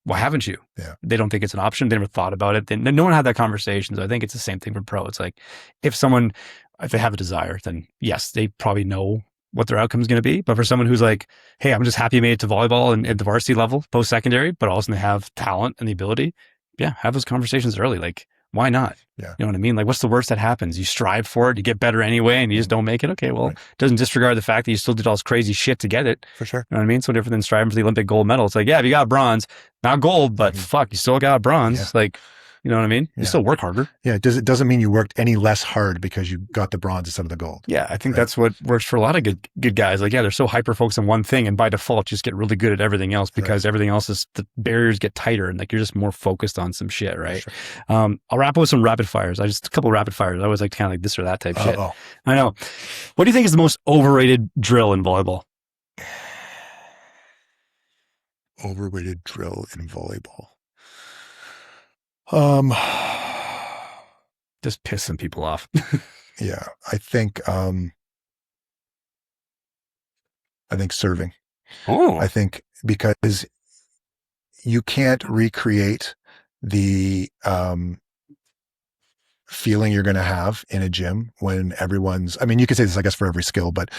why haven't you? Yeah. They don't think it's an option. They never thought about it. Then no one had that conversation. So I think it's the same thing for pro. It's like, if they have a desire, then yes, they probably know what their outcome is going to be. But for someone who's like, hey, I'm just happy I made it to volleyball and at the varsity level, post-secondary, but also they have talent and the ability, have those conversations early. Like, why not? Yeah. You know what I mean? Like, what's the worst that happens? You strive for it, you get better anyway, and you just don't make it. Okay, well, it doesn't disregard the fact that you still did all this crazy shit to get it. For sure. You know what I mean? So different than striving for the Olympic gold medal. It's like, if you got bronze, not gold, but fuck, you still got bronze. Yeah. Like, you know what I mean? You still work harder. Yeah. It doesn't mean you worked any less hard because you got the bronze instead of the gold. Yeah. I think that's what works for a lot of good guys. Like, they're so hyper focused on one thing and by default just get really good at everything else because everything else the barriers get tighter and like you're just more focused on some shit, right? Sure. I'll wrap up with some rapid fires. A couple of rapid fires. I always like to kind of like this or that type shit. I know. What do you think is the most overrated drill in volleyball? Overrated drill in volleyball. Just pissing people off. Yeah, I think serving. Oh, I think because you can't recreate the feeling you're going to have in a gym when you could say this, I guess, for every skill, but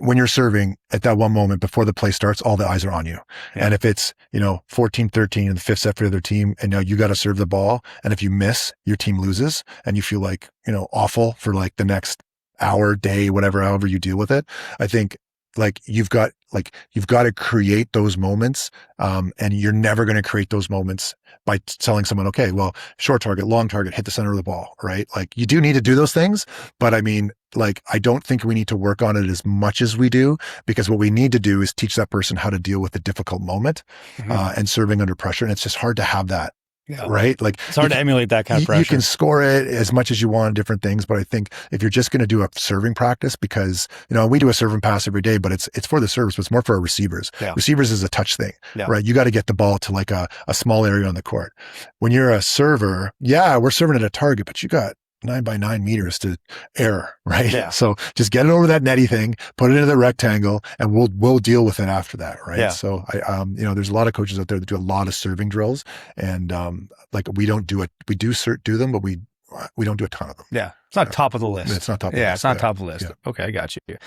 when you're serving at that one moment before the play starts, all the eyes are on you. Yeah. And if it's, 14-13 in the fifth set for the other team, and now you got to serve the ball. And if you miss, your team loses and you feel like, awful for like the next hour, day, whatever, however you deal with it. I think like you've got to create those moments. And you're never going to create those moments by telling someone, okay, well, short target, long target, hit the center of the ball, right? Like you do need to do those things, but I mean, like, I don't think we need to work on it as much as we do, because what we need to do is teach that person how to deal with a difficult moment, and serving under pressure. And it's just hard to have that. Yeah. Right? Like it's hard to emulate that kind of pressure. You can score it as much as you want on different things, but I think if you're just going to do a serving practice, because, we do a serve and pass every day, but it's for the service, but it's more for our receivers. Yeah. Receivers is a touch thing, right? You got to get the ball to like a small area on the court. When you're a server, we're serving at a target, but you got 9x9 meters to air, right? Yeah. So just get it over that netty thing, put it into the rectangle, and we'll deal with it after that, right? Yeah. So there's a lot of coaches out there that do a lot of serving drills, and like we don't do it. We do them, but we don't do a ton of them. Yeah, it's not top of the list. It's not top of the list. Yeah, it's not top of the list. Yeah. Okay, I got you.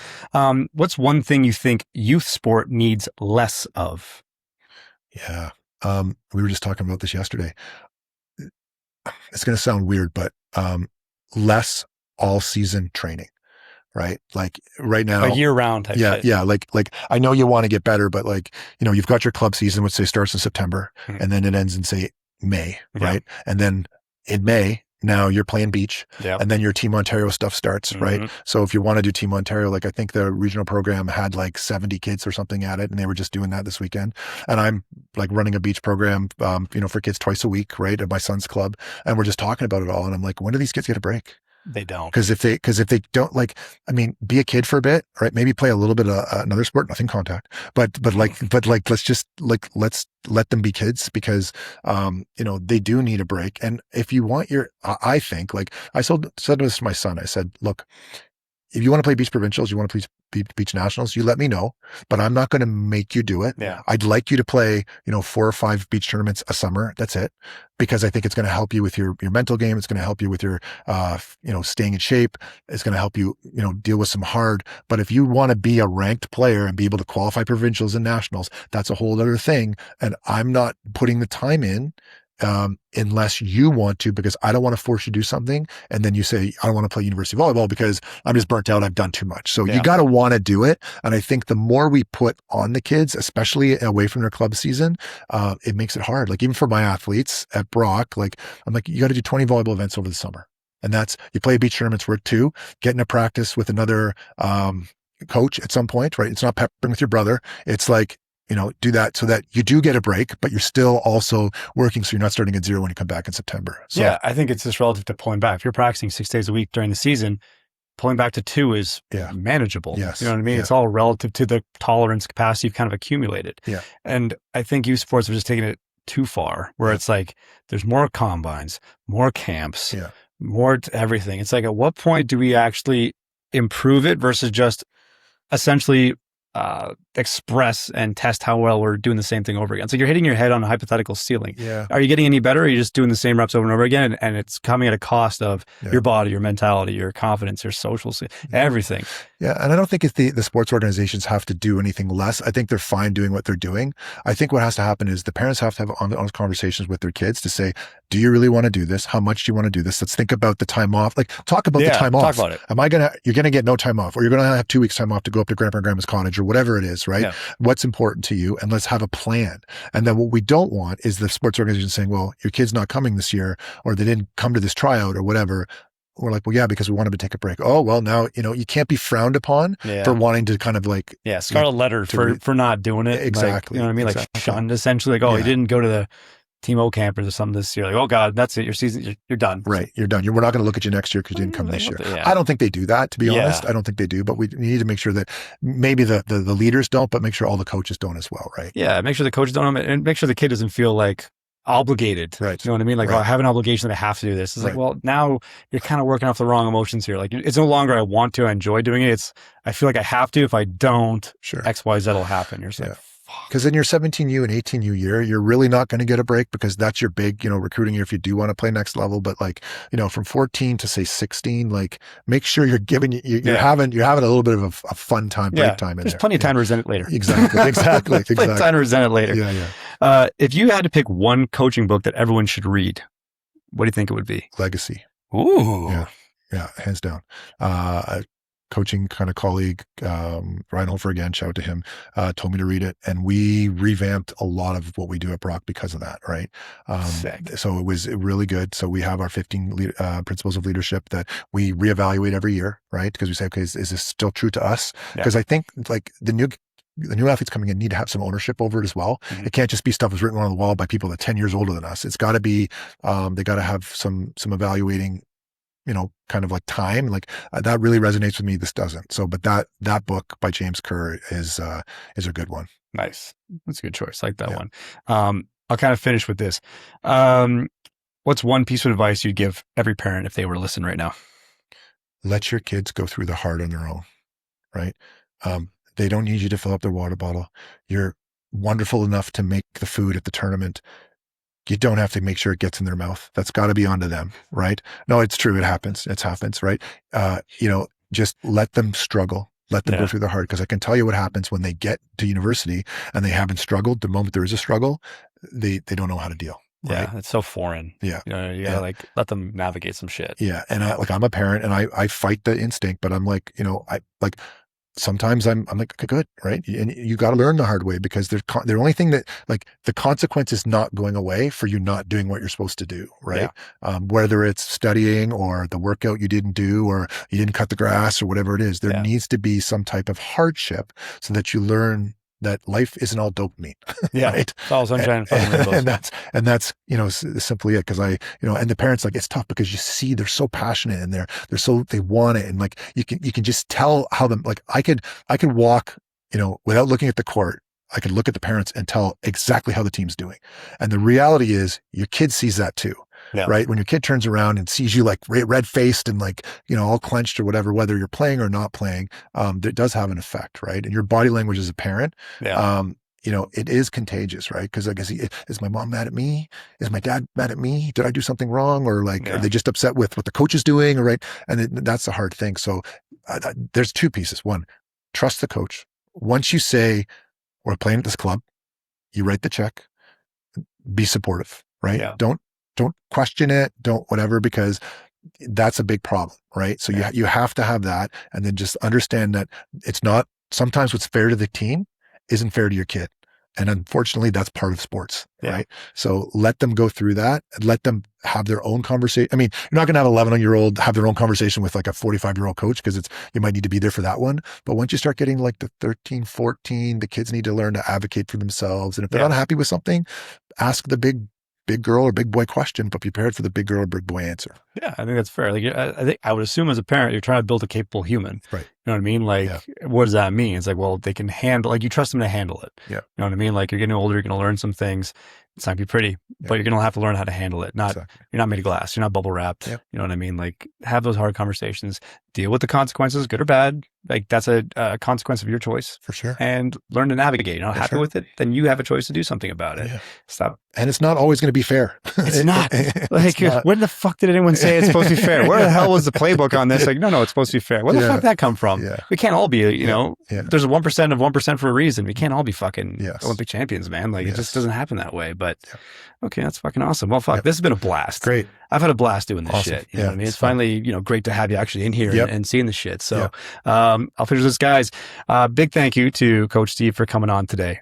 What's one thing you think youth sport needs less of? Yeah. We were just talking about this yesterday. It's going to sound weird, but less all season training, right? Like right now, Like year round type shit. yeah. Like I know you want to get better, but like, you know, you've got your club season, which say starts in September and then it ends in say May, right? And then in May, now you're playing beach and then your Team Ontario stuff starts, right? So if you want to do Team Ontario, like I think the regional program had like 70 kids or something at it and they were just doing that this weekend. And I'm like running a beach program, you know, for kids twice a week, right? At my son's club. And we're just talking about it all. And I'm like, when do these kids get a break? They don't. Because if they don't, like, I mean, be a kid for a bit, right? Maybe play a little bit of another sport, nothing contact, but let's let them be kids because, you know, they do need a break. And if you want I think, like I said this to my son, I said, look, if you want to play beach provincials, you want to play beach nationals, you let me know, but I'm not going to make you do it. Yeah. I'd like you to play, you know, 4 or 5 beach tournaments a summer. That's it. Because I think it's going to help you with your mental game. It's going to help you with your, you know, staying in shape. It's going to help you, you know, deal with some hard. But if you want to be a ranked player and be able to qualify provincials and nationals, that's a whole other thing. And I'm not putting the time in, unless you want to, because I don't want to force you to do something. And then you say, I don't want to play university volleyball because I'm just burnt out. I've done too much. So you got to want to do it. And I think the more we put on the kids, especially away from their club season, it makes it hard. Like even for my athletes at Brock, like I'm like, you got to do 20 volleyball events over the summer. And that's, you play beach tournaments worth 2, get into practice with another, coach at some point, right? It's not peppering with your brother. It's like, you know, do that so that you do get a break, but you're still also working. So you're not starting at 0 when you come back in September. So, yeah. I think it's just relative to pulling back. If you're practicing 6 days a week during the season, pulling back to 2 is manageable. Yes. You know what I mean? It's all relative to the tolerance capacity you've kind of accumulated. Yeah. And I think youth sports are just taking it too far where it's like, there's more combines, more camps, more everything. It's like, at what point do we actually improve it versus just essentially express and test how well we're doing the same thing over again? So you're hitting your head on a hypothetical ceiling. Yeah. Are you getting any better? Or are you just doing the same reps over and over again? And it's coming at a cost of your body, your mentality, your confidence, your social, everything. Yeah. And I don't think it's the sports organizations have to do anything less. I think they're fine doing what they're doing. I think what has to happen is the parents have to have honest conversations with their kids to say, do you really want to do this? How much do you want to do this? Let's think about the time off. Like talk about the time off. Talk about it. You're going to get no time off, or you're going to have 2 weeks time off to go up to grandpa and grandma's cottage or whatever it is, right? Yeah. What's important to you? And let's have a plan. And then what we don't want is the sports organization saying, well, your kid's not coming this year, or they didn't come to this tryout or whatever. We're like, well, yeah, because we want them to take a break. Oh, well, now, you know, you can't be frowned upon for wanting to kind of like. Yeah. Scarlet letter for not doing it. Exactly. Like, you know what I mean? Like shunned essentially, like, oh, you didn't go to the Team O campers or something this year. Like, oh God, that's it. Your season, you're done. Right. You're done. We're not going to look at you next year because you didn't come this year. I don't think they do that, to be honest. I don't think they do, but we need to make sure that maybe the leaders don't, but make sure all the coaches don't as well. Right. Yeah. Make sure the coaches don't, and make sure the kid doesn't feel like obligated. Right. You know what I mean? Like, oh, I have an obligation that I have to do this. It's like, well, now you're kind of working off the wrong emotions here. Like, it's no longer I want to, I enjoy doing it. It's, I feel like I have to. If I don't, X, Y, Z will happen. You're just like, because in your 17U and 18U year, you're really not going to get a break because that's your big, you know, recruiting year if you do want to play next level. But like, you know, from 14 to say 16, like make sure you're giving, you're having a little bit of a fun time, break time in there. There's plenty of time to resent it later. Exactly. Plenty of time to resent it later. Yeah. If you had to pick one coaching book that everyone should read, what do you think it would be? Legacy. Ooh. Yeah. Hands down. Coaching kind of colleague, Ryan Hofer, again, shout out to him, told me to read it. And we revamped a lot of what we do at Brock because of that, right? So it was really good. So we have our 15 principles of leadership that we reevaluate every year, right? Because we say, okay, is this still true to us? Because I think like the new athletes coming in need to have some ownership over it as well. It can't just be stuff that's written on the wall by people that are 10 years older than us. It's got to be, they got to have some evaluating, you know, kind of like time, like that really resonates with me. This doesn't. So, but that book by James Kerr is a good one. Nice. That's a good choice. I like that one. I'll kind of finish with this. What's one piece of advice you'd give every parent if they were to listen right now? Let your kids go through the hard on their own, right? They don't need you to fill up their water bottle. You're wonderful enough to make the food at the tournament. You don't have to make sure it gets in their mouth. That's got to be onto them, right? No, it's true. It happens. It happens, right? You know, just let them struggle. Let them go through the hard. Because I can tell you what happens when they get to university and they haven't struggled. The moment there is a struggle, they don't know how to deal. Right? Yeah, it's so foreign. Yeah. You gotta like let them navigate some shit. Yeah. And I'm a parent and I fight the instinct, but I'm like, sometimes I'm like, okay, good. Right. And you got to learn the hard way because the only thing that like the consequence is not going away for you not doing what you're supposed to do. Right. Yeah. Whether it's studying or the workout you didn't do, or you didn't cut the grass or whatever it is, there needs to be some type of hardship so that you learn that life isn't all dopamine. Yeah. Right? It's all sunshine and fucking rainbows. And that's, simply it. Cause and the parents, like, it's tough because you see, they're so passionate and they want it. And like, you can just tell how them, like I could walk, without looking at the court, I could look at the parents and tell exactly how the team's doing. And the reality is your kid sees that too. Yeah. Right. When your kid turns around and sees you like red faced and like, all clenched or whatever, whether you're playing or not playing, it does have an effect. Right. And your body language as a parent, it is contagious. Right. Cause I guess, is my mom mad at me? Is my dad mad at me? Did I do something wrong? Or like, are they just upset with what the coach is doing? Or right. And that's the hard thing. So there's two pieces. One, trust the coach. Once you say, we're playing at this club, you write the check, be supportive. Right. Yeah. Don't question it. Don't whatever, because that's a big problem. Right. So you have to have that. And then just understand that it's not, sometimes what's fair to the team isn't fair to your kid. And unfortunately, that's part of sports. Yeah. Right. So let them go through that and let them have their own conversation. I mean, you're not going to have an 11-year-old have their own conversation with like a 45-year-old coach because you might need to be there for that one. But once you start getting like the 13, 14, the kids need to learn to advocate for themselves. And if they're not happy with something, ask the big girl or big boy question, but prepared for the big girl or big boy answer. Yeah, I think that's fair. Like, I think I would assume as a parent, you're trying to build a capable human. Right. You know what I mean? Like, what does that mean? It's like, well, they can handle, like you trust them to handle it. Yeah. You know what I mean? Like you're getting older, you're going to learn some things. It's not going to be pretty, but you're going to have to learn how to handle it. You're not made of glass. You're not bubble wrapped. You know what I mean? Like have those hard conversations, deal with the consequences, good or bad. Like that's a consequence of your choice. For sure. And learn to navigate. You're not happy with it, then you have a choice to do something about it. Yeah. Stop. And it's not always going to be fair. It's not. Like, when the fuck did anyone say it's supposed to be fair? Where the hell was the playbook on this? Like, no, it's supposed to be fair. Where the fuck did that come from? Yeah. We can't all be, there's a 1% of 1% for a reason. We can't all be fucking Olympic champions, man. Like, it just doesn't happen that way. But okay, that's fucking awesome. Well, fuck, this has been a blast. Great. I've had a blast doing this shit. You know what I mean? It's finally, great to have you actually in here and seeing the shit. So I'll finish this, guys. Big thank you to Coach Steve for coming on today.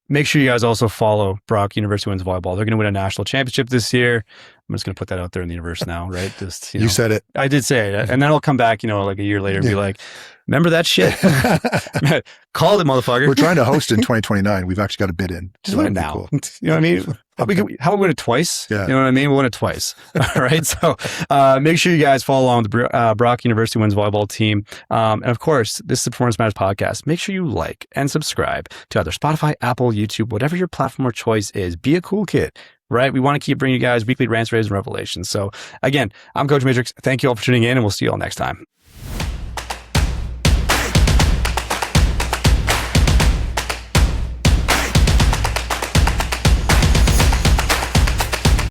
Make sure you guys also follow Brock University Women's Volleyball. They're going to win a national championship this year. I'm just going to put that out there in the universe now, right? Just you said it. I did say it. And then I'll come back, like a year later and be like, remember that shit? Called it, motherfucker. We're trying to host in 2029. We've actually got a bid in. Just win it now. Cool. You know what I mean? How about we win it twice? Yeah. You know what I mean? We'll win it twice. All right. So make sure you guys follow along with the Brock University Women's Volleyball team. And of course, this is the Performance Matters podcast. Make sure you like and subscribe to either Spotify, Apple, YouTube, whatever your platform of choice is. Be a cool kid. Right? We want to keep bringing you guys weekly rants, raves, and revelations. So again, I'm Coach Matrix. Thank you all for tuning in, and we'll see you all next time.